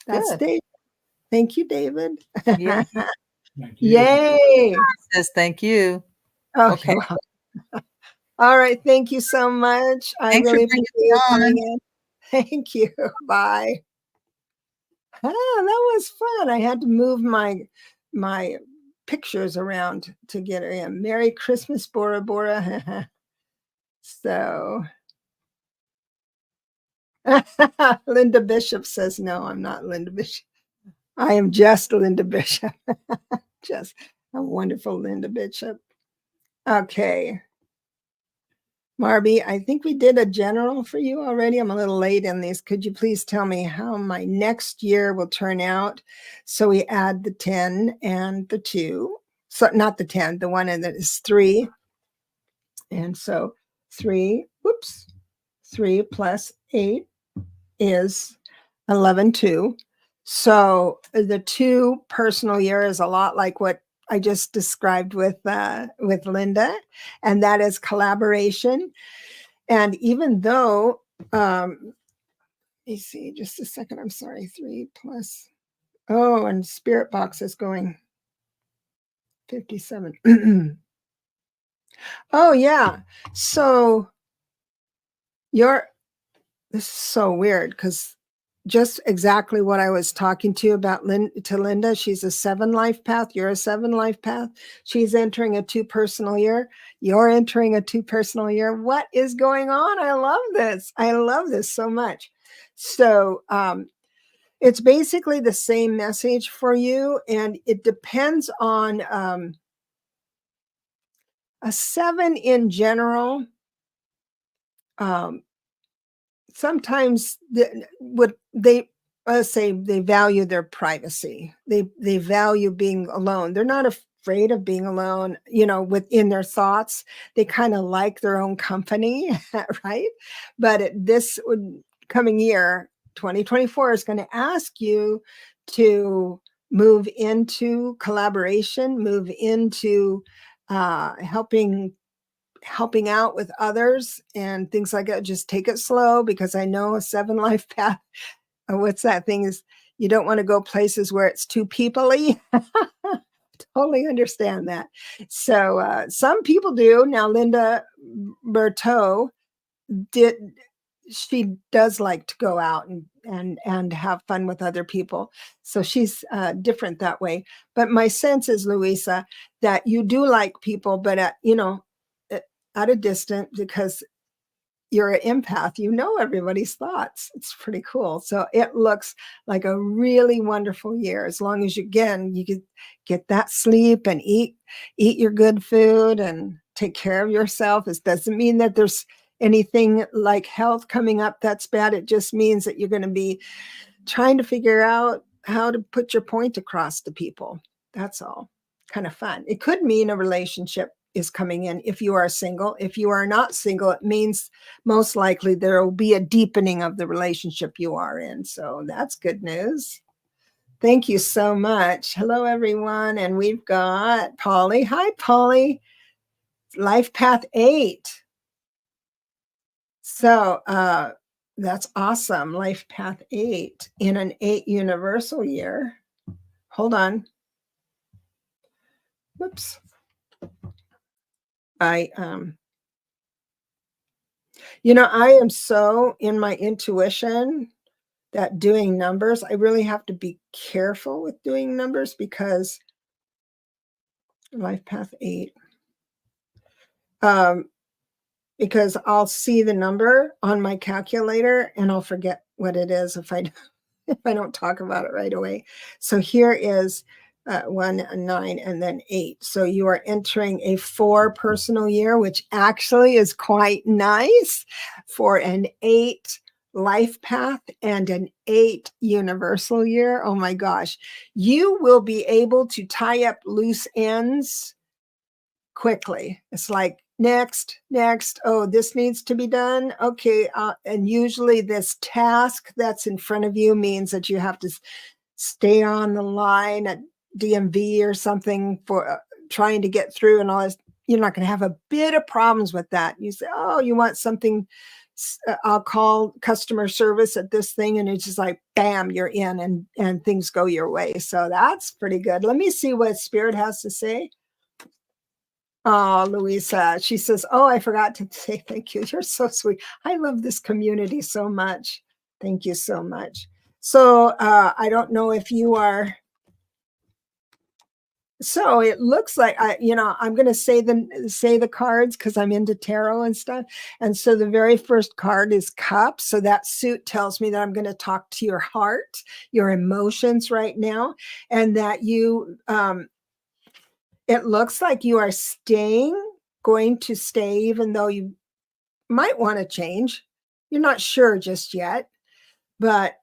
that's
Good.
David. Thank you, David.
Yeah.
Yay.
Says thank you.
Okay. Well, all right. Thank you so much. I
Thanks
really
for bringing
appreciate you
me
coming
on.
in. Thank you. Bye. That was fun. I had to move my pictures around to get her in. Merry Christmas, Bora Bora. So Linda Bishop says, no, I'm not Linda Bishop. I am just Linda Bishop. Just a wonderful Linda Bishop. Okay. Marby, I think we did a general for you already. I'm a little late in these. Could you please tell me how my next year will turn out? So we add the 10 and the 2. So not the 10, the one that is 3. And so 3 plus 8 is 11 2. So the 2 personal year is a lot like what I just described with Linda, and that is collaboration. And even though, let me see, just a second. I'm sorry. 3 plus. Oh, and Spirit Box is going 57. Oh yeah. So this is so weird, because just exactly what I was talking to you about to Linda. She's a 7 life path. You're a 7 life path. She's entering a 2 personal year. You're entering a 2 personal year. What is going on? I love this. I love this so much. So it's basically the same message for you. And it depends on a 7 in general. Sometimes what they say, they value their privacy. They value being alone. They're not afraid of being alone, within their thoughts. They kind of like their own company, right? But this coming year, 2024, is going to ask you to move into collaboration, move into helping out with others and things like that. Just take it slow, because I know a 7 life path. What's that thing is, you don't want to go places where it's too people-y. Totally understand that. So some people do. Now, Linda Berteau she does like to go out and have fun with other people. So she's different that way. But my sense is, Louisa, that you do like people, but at a distance, because you're an empath, you know everybody's thoughts. It's pretty cool. So it looks like a really wonderful year, as long as you could get that sleep and eat your good food and take care of yourself. It doesn't mean that there's anything like health coming up that's bad. It just means that you're going to be trying to figure out how to put your point across to people. That's all. Kind of fun. It could mean a relationship is coming in if you are single. If you are not single, it means most likely there will be a deepening of the relationship you are in. So that's good news. Thank you so much. Hello, everyone. And we've got Polly. Hi, Polly. Life Path 8. So that's awesome. Life Path 8 in an 8 universal year. Hold on. Whoops. I am so in my intuition that doing numbers, I really have to be careful with doing numbers, because Life Path 8, because I'll see the number on my calculator and I'll forget what it is if I don't talk about it right away. So here is 1, 9, and then 8. So you are entering a 4 personal year, which actually is quite nice for an 8 life path and an 8 universal year. Oh my gosh. You will be able to tie up loose ends quickly. It's like, next. Oh, this needs to be done. Okay. And usually this task that's in front of you means that you have to stay on the line at DMV or something for trying to get through and all this. You're not going to have a bit of problems with that. You say, oh, you want something, I'll call customer service at this thing, and it's just like, bam, you're in, and things go your way. So that's pretty good. Let me see what Spirit has to say. Oh, Louisa, she says, oh, I forgot to say thank you. You're so sweet. I love this community so much. Thank you so much. So I don't know if you are. So it looks like I'm going to say the cards because I'm into tarot and stuff. And so the very first card is Cups. So that suit tells me that I'm going to talk to your heart, your emotions right now, and that you it looks like you are going to stay, even though you might want to change. You're not sure just yet. But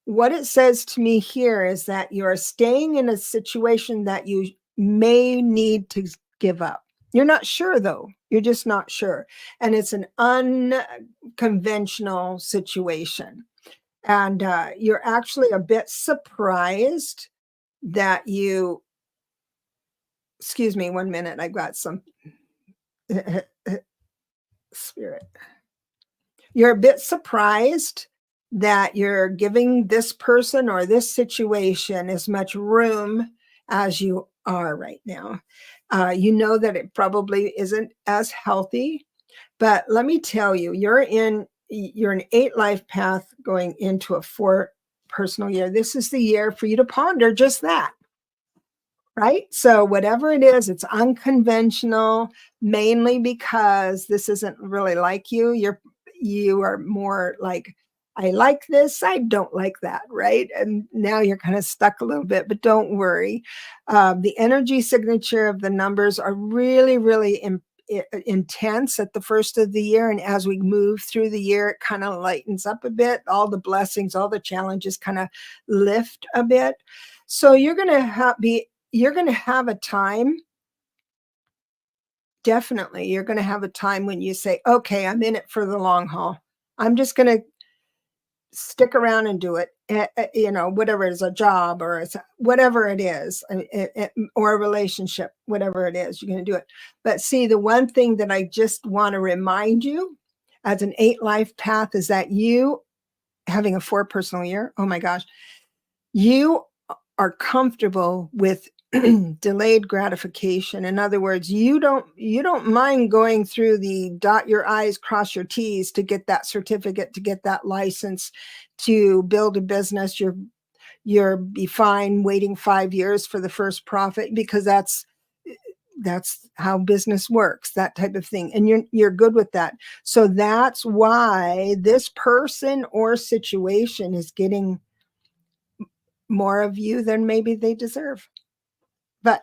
what it says to me here is that you're staying in a situation that you may need to give up. You're not sure, though. You're just not sure. And it's an unconventional situation. And you're actually a bit surprised that you, excuse me 1 minute, I've got some spirit. You're a bit surprised that you're giving this person or this situation as much room as you are right now. You know that it probably isn't as healthy, but let me tell you, you're an 8 life path going into a 4 personal year. This is the year for you to ponder just that. Right? So whatever it is, it's unconventional, mainly because this isn't really like you. You are more like, I like this, I don't like that, right? And now you're kind of stuck a little bit, but don't worry. The energy signature of the numbers are really, really intense at the first of the year. And as we move through the year, it kind of lightens up a bit. All the blessings, all the challenges kind of lift a bit. So you're going to have a time. Definitely, you're going to have a time when you say, okay, I'm in it for the long haul. I'm just going to stick around and do it. Whatever it is, a job or whatever it is, or a relationship, whatever it is, you're going to do it. But see, the one thing that I just want to remind you as an 8 life path is that you having a 4 personal year, oh my gosh, you are comfortable with delayed gratification. In other words, you don't mind going through the dot your I's, cross your T's to get that certificate, to get that license, to build a business. You're be fine waiting 5 years for the first profit, because that's how business works, that type of thing. And you're good with that. So that's why this person or situation is getting more of you than maybe they deserve. But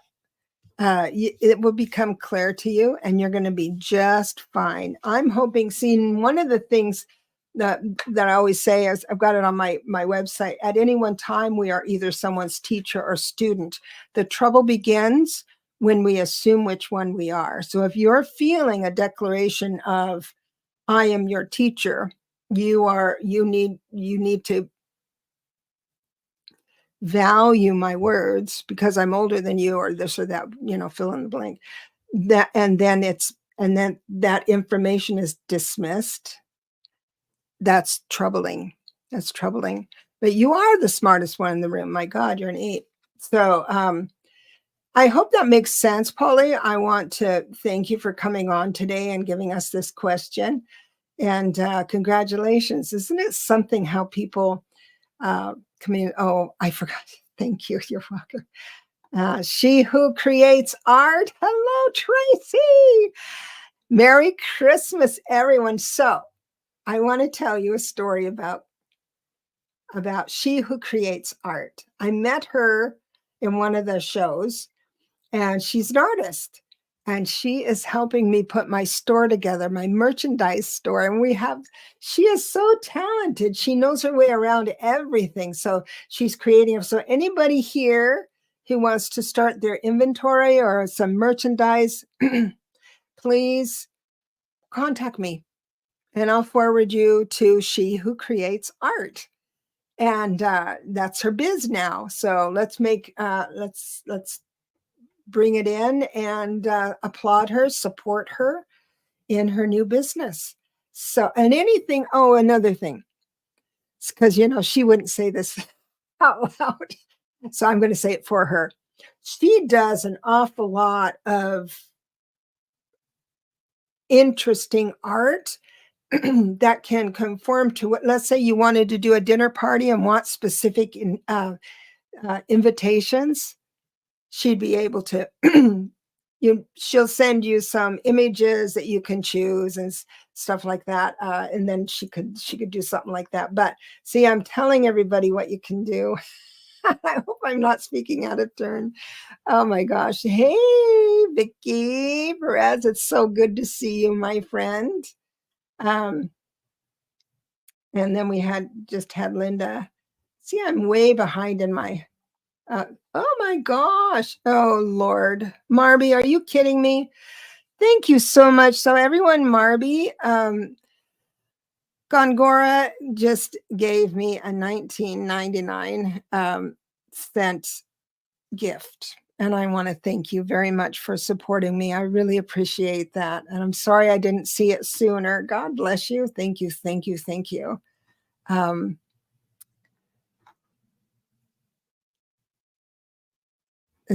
it will become clear to you, and you're going to be just fine. I'm hoping, seeing one of the things that I always say is, I've got it on my website, at any one time, we are either someone's teacher or student. The trouble begins when we assume which one we are. So if you're feeling a declaration of, I am your teacher, you need to value my words because I'm older than you, or this or that, fill in the blank. And then that information is dismissed. That's troubling. That's troubling. But you are the smartest one in the room. My God, you're an 8. So I hope that makes sense, Polly. I want to thank you for coming on today and giving us this question. And congratulations. Isn't it something how people come in? Oh, I forgot. Thank you. You're welcome. She who creates art. Hello, Tracy. Merry Christmas, everyone. So I want to tell you a story about she who creates art. I met her in one of the shows, and she's an artist, and she is helping me put my store together, my merchandise store. And she is so talented. She knows her way around everything. So she's creating. So anybody here who wants to start their inventory or some merchandise, please contact me, and I'll forward you to She Who Creates Art. And that's her biz now. So let's bring it in and applaud her, support her in her new business. So, and anything, another thing, because, she wouldn't say this out loud. So I'm going to say it for her. She does an awful lot of interesting art that can conform to what, let's say you wanted to do a dinner party and want specific invitations. She'd be able to, she'll send you some images that you can choose and stuff like that. And then she could do something like that. But see, I'm telling everybody what you can do. I hope I'm not speaking out of turn. Oh my gosh. Hey, Vicki Perez, it's so good to see you, my friend. And then we just had Linda. See, I'm way behind in my, oh my gosh. Oh Lord. Marby, are you kidding me? Thank you so much. So everyone, Marby, Gongora just gave me a 1999 cent gift. And I want to thank you very much for supporting me. I really appreciate that. And I'm sorry I didn't see it sooner. God bless you. Thank you, thank you, thank you. And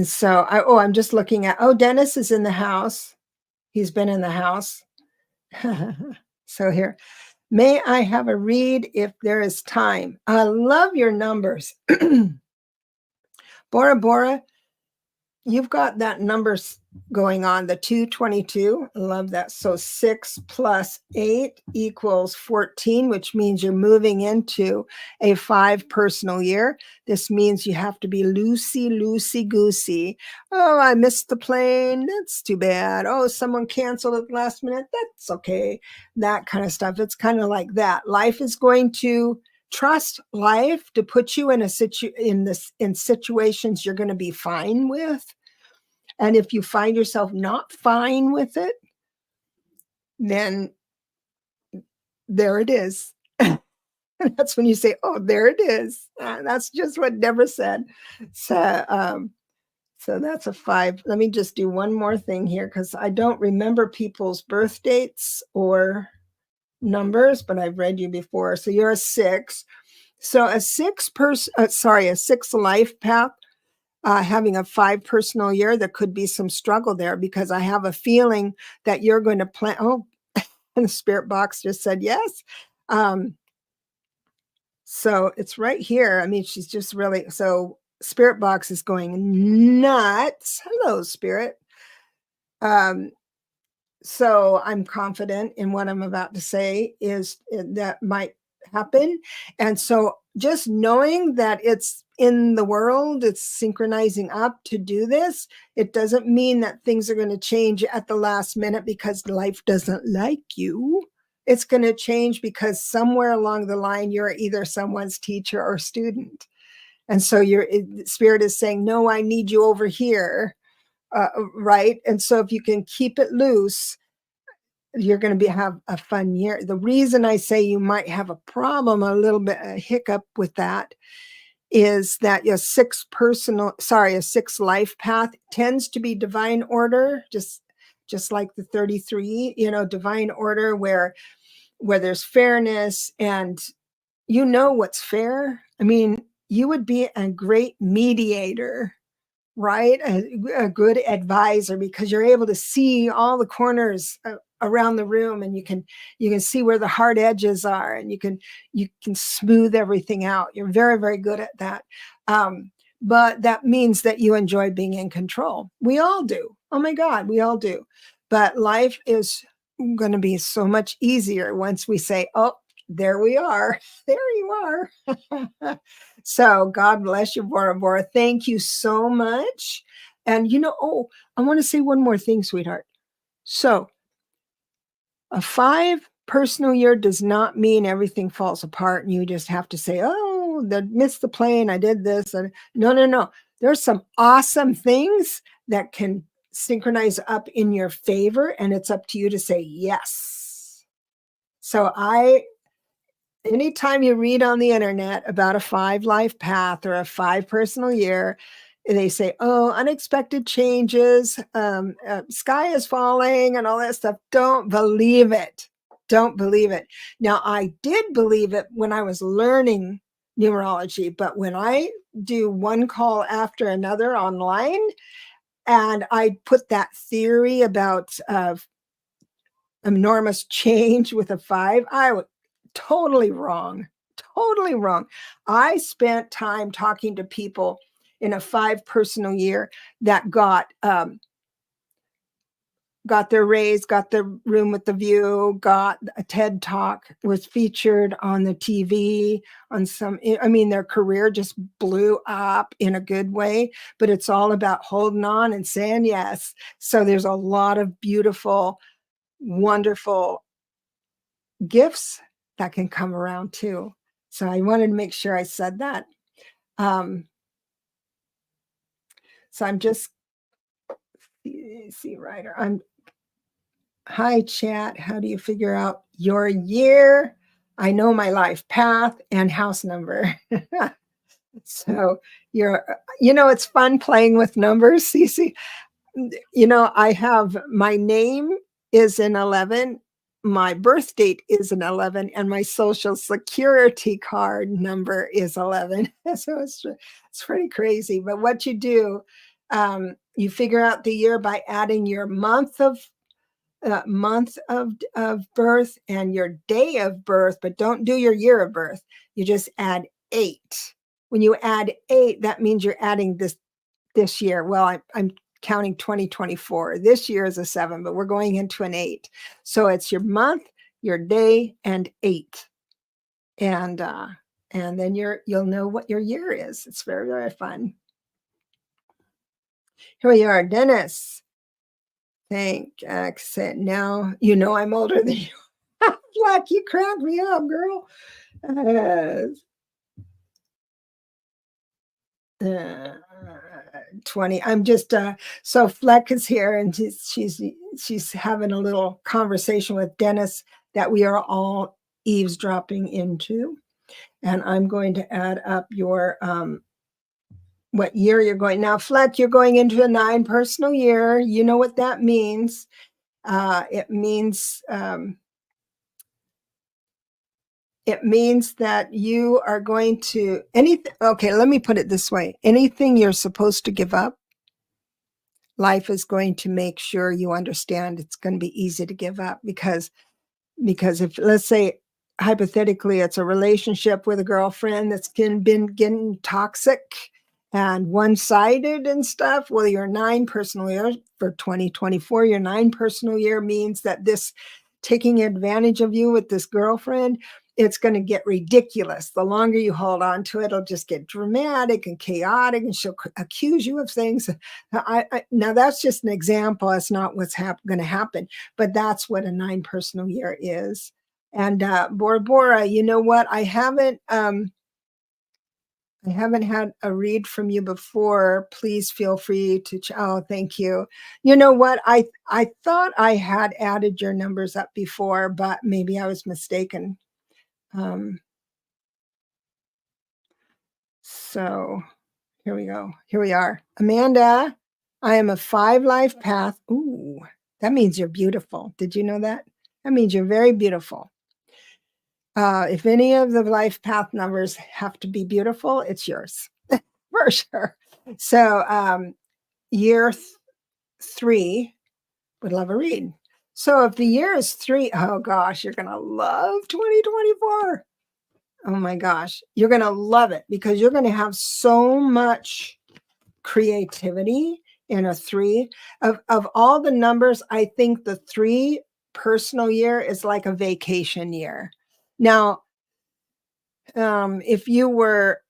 so I'm just looking at, Dennis is in the house. He's been in the house. So here, may I have a read if there is time? I love your numbers. Bora Bora, you've got that numbers going on, the 222. I love that. So 6 plus 8 equals 14, which means you're moving into a 5 personal year. This means you have to be loosey-goosey. Oh, I missed the plane. That's too bad. Oh, someone canceled at the last minute. That's okay. That kind of stuff. It's kind of like that. Life is going to trust life to put you in in situations you're going to be fine with. And if you find yourself not fine with it, then there it is. That's when you say, oh, there it is. That's just what Debra said. So that's a 5. Let me just do one more thing here, because I don't remember people's birth dates or numbers, but I've read you before. So you're a 6. So a 6 life path having a 5 personal year, there could be some struggle there because I have a feeling that you're going to plan. Oh, and the spirit box just said yes. So it's right here. I mean, she's just really, so spirit box is going nuts. Hello, spirit. So I'm confident in what I'm about to say is that might happen. And so just knowing that it's in the world, it's synchronizing up to do this, it doesn't mean that things are going to change at the last minute because life doesn't like you. It's going to change because somewhere along the line, you're either someone's teacher or student. And so your spirit is saying, no, I need you over here. Right. And so if you can keep it loose, you're going to have a fun year. The reason I say you might have a problem, a little bit, a hiccup with that, is that a 6 life path tends to be divine order, just like the 33, divine order where there's fairness and what's fair. I mean, you would be a great mediator, right? A good advisor, because you're able to see all the corners around the room, and you can see where the hard edges are, and you can smooth everything out. You're very, very good at that. But that means that you enjoy being in control. We all do. Oh my God, we all do. But life is going to be so much easier once we say, oh, there we are. There you are. So God bless you, Bora Bora. Thank you so much. And I want to say one more thing, sweetheart. So a 5 personal year does not mean everything falls apart and you just have to say, oh, I missed the plane. I did this. No. There's some awesome things that can synchronize up in your favor, and it's up to you to say yes. So anytime you read on the internet about a 5 life path or a 5 personal year, they say, oh, unexpected changes, sky is falling and all that stuff. Don't believe it. Don't believe it. Now, I did believe it when I was learning numerology, but when I do one call after another online, and I put that theory about enormous change with a 5, I was totally wrong. Totally wrong. I spent time talking to people in a 5 personal year that got their raise, got the room with the view, got a TED talk, was featured on the TV on their career just blew up in a good way, but it's all about holding on and saying yes. So there's a lot of beautiful, wonderful gifts that can come around too. So I wanted to make sure I said that. So I'm just see writer. Hi chat. How do you figure out your year? I know my life path and house number. So it's fun playing with numbers, Cece. I have my name is in 11, my birth date is in 11, and my social security card number is 11. So it's pretty crazy. But what you do, you figure out the year by adding your month of birth and your day of birth, but don't do your year of birth. You just add 8. When you add 8, that means you're adding this year. Well, I'm counting 2024. This year is a 7, but we're going into an 8. So it's your month, your day, and 8. And then you'll know what your year is. It's very, very fun. Here we are, Dennis. Thank accent. Now I'm older than you. Fleck, you cracked me up, girl. 20. I'm just so Fleck is here, and she's having a little conversation with Dennis that we are all eavesdropping into. And I'm going to add up your what year you're going. Now, Fleck, you're going into a 9 personal year. You know what that means. It means it means that you are going to anything. Okay, let me put it this way. Anything you're supposed to give up, life is going to make sure you understand it's going to be easy to give up because if, let's say, hypothetically, it's a relationship with a girlfriend that's been getting toxic and one-sided and stuff. Well, your 9 personal year for 2024, your 9 personal year means that this taking advantage of you with this girlfriend, it's going to get ridiculous. The longer you hold on to it, it'll just get dramatic and chaotic, and she'll accuse you of things. Now, that's just an example. It's not what's going to happen, but that's what a 9 personal year is. And Bora Bora, you know what? I haven't had a read from you before. Please feel free to. Oh, thank you. You know what? I thought I had added your numbers up before, but maybe I was mistaken. So here we go. Here we are. Amanda, I am a 5 life path. Ooh, that means you're beautiful. Did you know that? That means you're very beautiful. If any of the life path numbers have to be beautiful, it's yours for sure. So year 3 would love a read. So if the year is 3, oh gosh, you're going to love 2024. Oh my gosh, you're going to love it because you're going to have so much creativity in a 3. Of all the numbers, I think the 3 personal year is like a vacation year. Now, if you were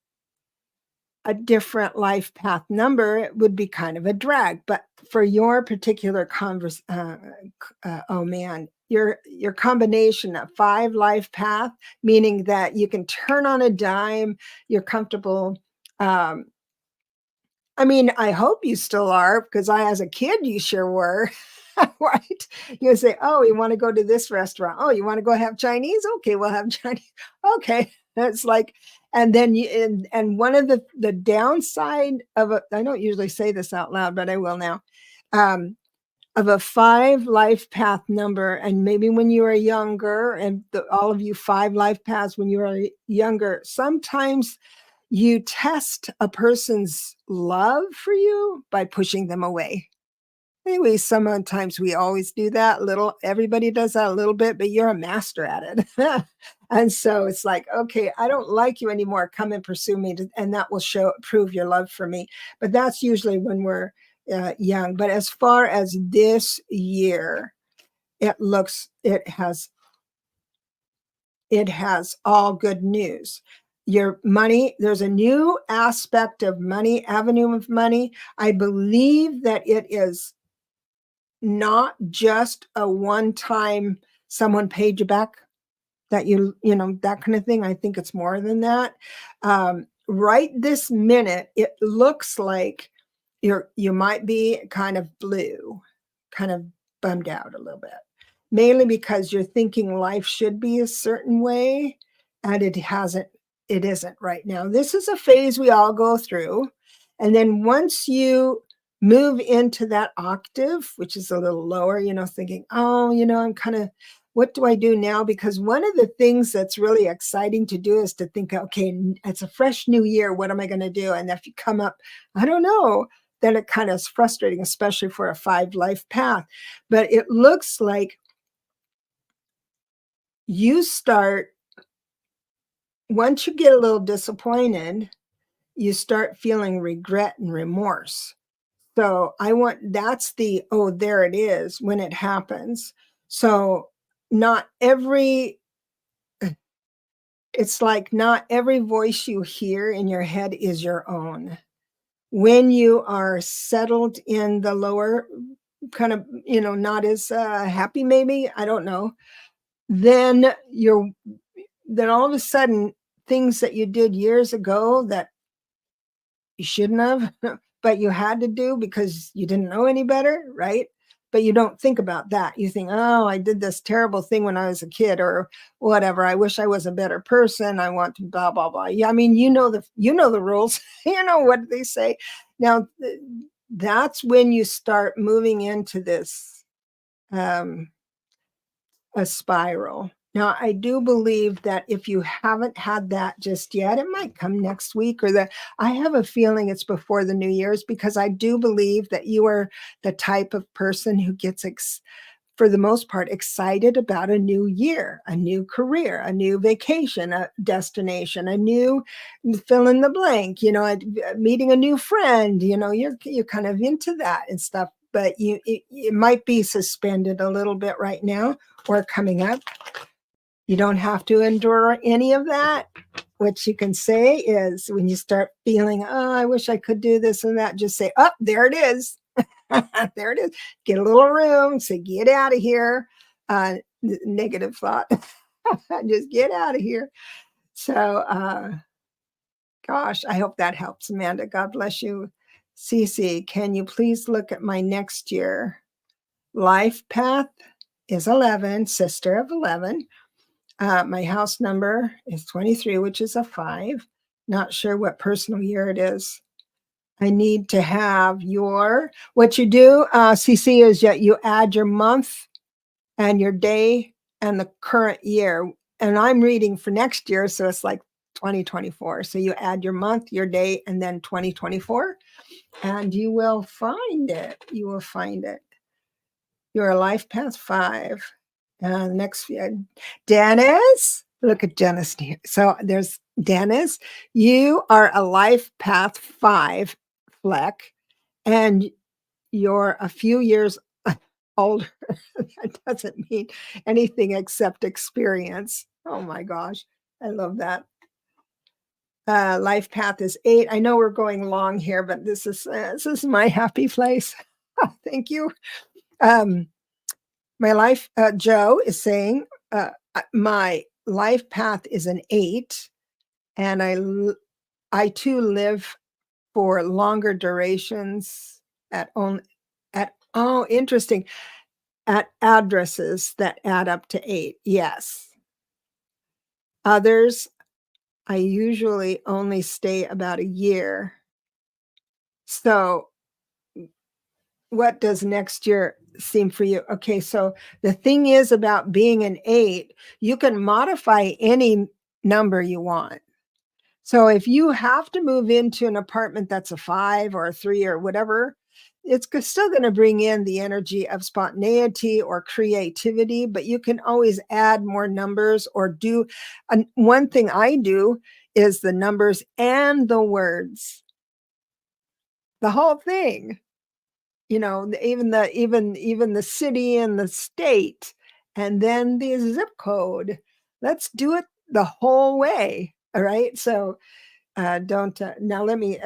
a different life path number, it would be kind of a drag. But for your particular oh man, your combination of 5 life path, meaning that you can turn on a dime, you're comfortable. I mean, I hope you still are, because as a kid, you sure were. Right? You say, oh, you want to go to this restaurant? Oh, you want to go have Chinese? Okay, we'll have Chinese. Okay. It's like, and then and one of the downside of I don't usually say this out loud, but I will now, of a 5 life path number, and maybe when you were younger, and all of you 5 life paths when you were younger, sometimes you test a person's love for you by pushing them away. Anyway, sometimes we always do that. Everybody does that a little bit, but you're a master at it. And so it's like, okay, I don't like you anymore. Come and pursue me, and that will prove your love for me. But that's usually when we're young. But as far as this year, it has all good news. Your money, there's a new aspect of money, avenue of money. I believe that it is not just a one-time someone paid you back, that you know, that kind of thing. I think it's more than that. Right this minute, it looks like you might be kind of blue, kind of bummed out a little bit, mainly because you're thinking life should be a certain way, and it isn't right now. This is a phase we all go through. And then once you move into that octave, which is a little lower, thinking, oh, I'm kind of, what do I do now? Because one of the things that's really exciting to do is to think, okay, it's a fresh new year. What am I going to do? And if you come up, I don't know, then it kind of is frustrating, especially for a 5 life path. But it looks like you start, once you get a little disappointed, you start feeling regret and remorse. So that's there it is when it happens. So it's like not every voice you hear in your head is your own. When you are settled in the lower kind of, not as happy, maybe, I don't know, then all of a sudden things that you did years ago that you shouldn't have, but you had to do because you didn't know any better, right? But you don't think about that. You think, oh, I did this terrible thing when I was a kid, or whatever. I wish I was a better person. I want to blah, blah, blah. Yeah, I mean, you know the rules. You know what they say. Now, that's when you start moving into this a spiral. Now, I do believe that if you haven't had that just yet, it might come next week or I have a feeling it's before the New Year's, because I do believe that you are the type of person who gets, for the most part, excited about a new year, a new career, a new vacation, a destination, a new fill in the blank, meeting a new friend, you're kind of into that and stuff, but it might be suspended a little bit right now or coming up. You don't have to endure any of that. What you can say is, when you start feeling, oh, I wish I could do this and that, just say, oh, there it is. There it is. Get a little room. Say, get out of here. Negative thought. Just get out of here. So, gosh, I hope that helps, Amanda. God bless you. Cece, can you please look at my next year? Life path is 11, sister of 11. My house number is 23, which is a 5. Not sure what personal year it is. I need to have what you do, CC, is that you add your month and your day and the current year. And I'm reading for next year, so it's like 2024. So you add your month, your day, and then 2024, and you will find it. You will find it. You're a life path 5. Next, Dennis. Look at Dennis here. So there's Dennis. You are a life path 5, Fleck, and you're a few years older. That doesn't mean anything except experience. Oh my gosh, I love that. Life path is 8. I know we're going long here, but this is my happy place. Thank you. My life, Joe is saying, my life path is an 8, and I too live for longer durations interesting, at addresses that add up to 8. Yes. Others, I usually only stay about a year. So what does next year seem for you? Okay, so the thing is about being an 8, you can modify any number you want. So if you have to move into an apartment that's a 5 or a 3 or whatever, it's still going to bring in the energy of spontaneity or creativity, but you can always add more numbers or do. One thing I do is the numbers and the words, the whole thing. Even the city and the state, and then the zip code. Let's do it the whole way. All right. So don't now let me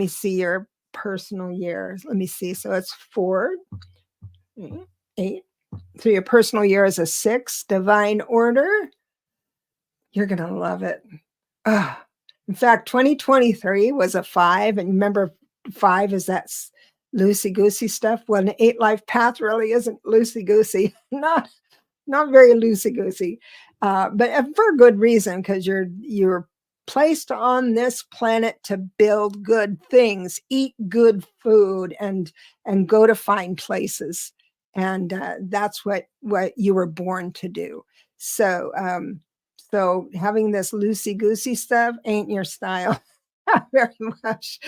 see your personal years. Let me see. So it's 4, 8. So your personal year is a 6, divine order. You're gonna love it. In fact, 2023 was a 5, and remember, 5 is that loosey-goosey stuff. Well, an 8 life path really isn't loosey-goosey. Not very loosey-goosey, but for a good reason, because you're placed on this planet to build good things, eat good food, and go to fine places, and that's what you were born to do. So having this loosey-goosey stuff ain't your style. Very much.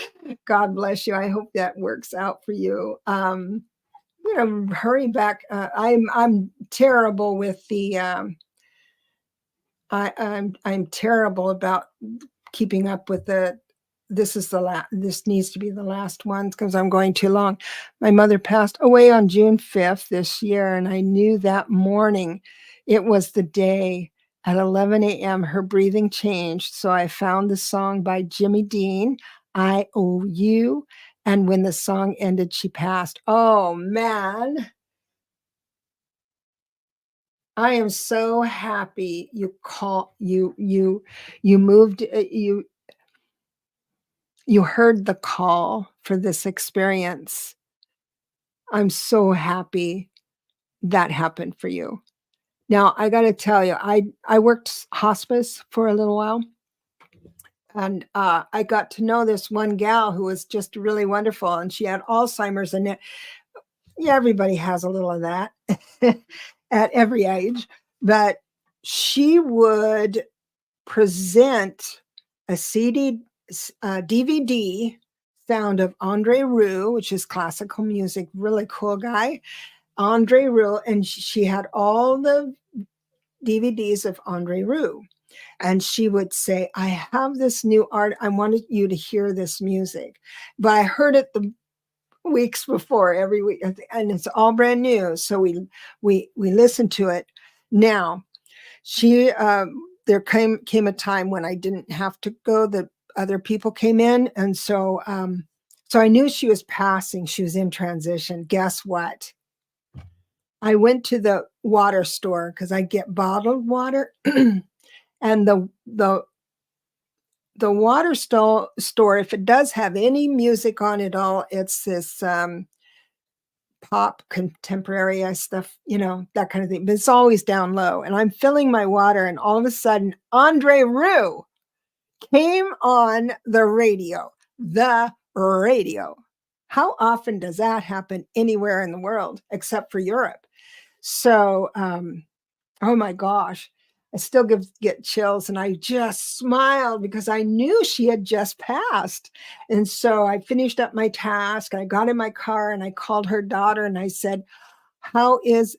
God bless you. I hope that works out for you. Hurry back. I'm terrible with the I'm terrible about keeping up with this needs to be the last one because I'm going too long. My mother passed away on June 5th this year, and I knew that morning it was the day. At 11 a.m., her breathing changed, so I found the song by Jimmy Dean, I Owe You, and when the song ended, she passed. Oh, man. I am so happy you moved, you heard the call for this experience. I'm so happy that happened for you. Now, I got to tell you, I worked hospice for a little while, and I got to know this one gal who was just really wonderful, and she had Alzheimer's, and everybody has a little of that at every age, but she would present a DVD sound of Andre Rieu, which is classical music, really cool guy, Andre Rieu, and she had all the DVDs of Andre Rieu. And she would say, I have this new art. I wanted you to hear this music. But I heard it the weeks before, every week, and it's all brand new. So we listened to it. Now, there came a time when I didn't have to go. The other people came in. And so I knew she was passing. She was in transition. Guess what? I went to the water store because I get bottled water. And the water store, if it does have any music on it all, it's this pop contemporary stuff, that kind of thing. But it's always down low. And I'm filling my water, and all of a sudden, Andre Rieu came on the radio. The radio. How often does that happen anywhere in the world except for Europe? So, oh my gosh, I still get chills, and I just smiled because I knew she had just passed. And so I finished up my task. I got in my car and I called her daughter and I said, how is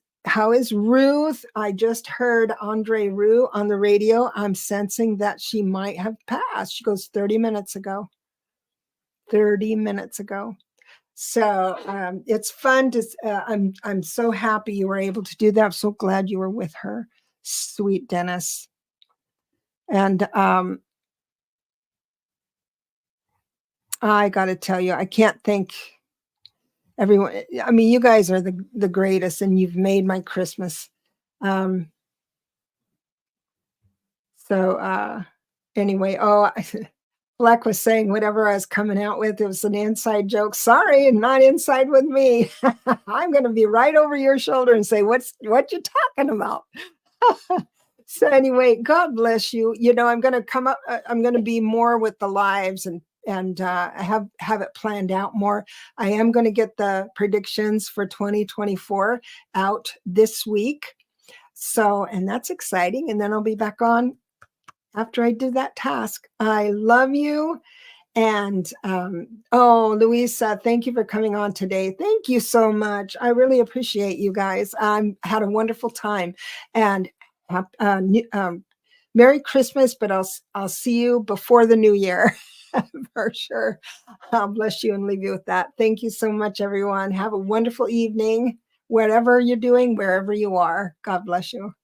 Ruth? I just heard Andre Rieu on the radio. I'm sensing that she might have passed. She goes, 30 minutes ago. 30 minutes ago. So it's fun to, I'm so happy you were able to do that. I'm so glad you were with her, sweet Dennis. And I got to tell you, I can't thank everyone. I mean, you guys are the greatest, and you've made my Christmas. Anyway, Fleck was saying whatever I was coming out with, it was an inside joke. Sorry, not inside with me. I'm going to be right over your shoulder and say, what you talking about? So anyway, God bless you. I'm going to come up. I'm going to be more with the lives and have it planned out more. I am going to get the predictions for 2024 out this week. So, and that's exciting. And then I'll be back on after I do that task. I love you. And Louisa, thank you for coming on today. Thank you so much. I really appreciate you guys. Had a wonderful time, and Merry Christmas. But I'll see you before the new year for sure. I'll bless you and leave you with that. Thank you so much, everyone. Have a wonderful evening, whatever you're doing, wherever you are. God bless you.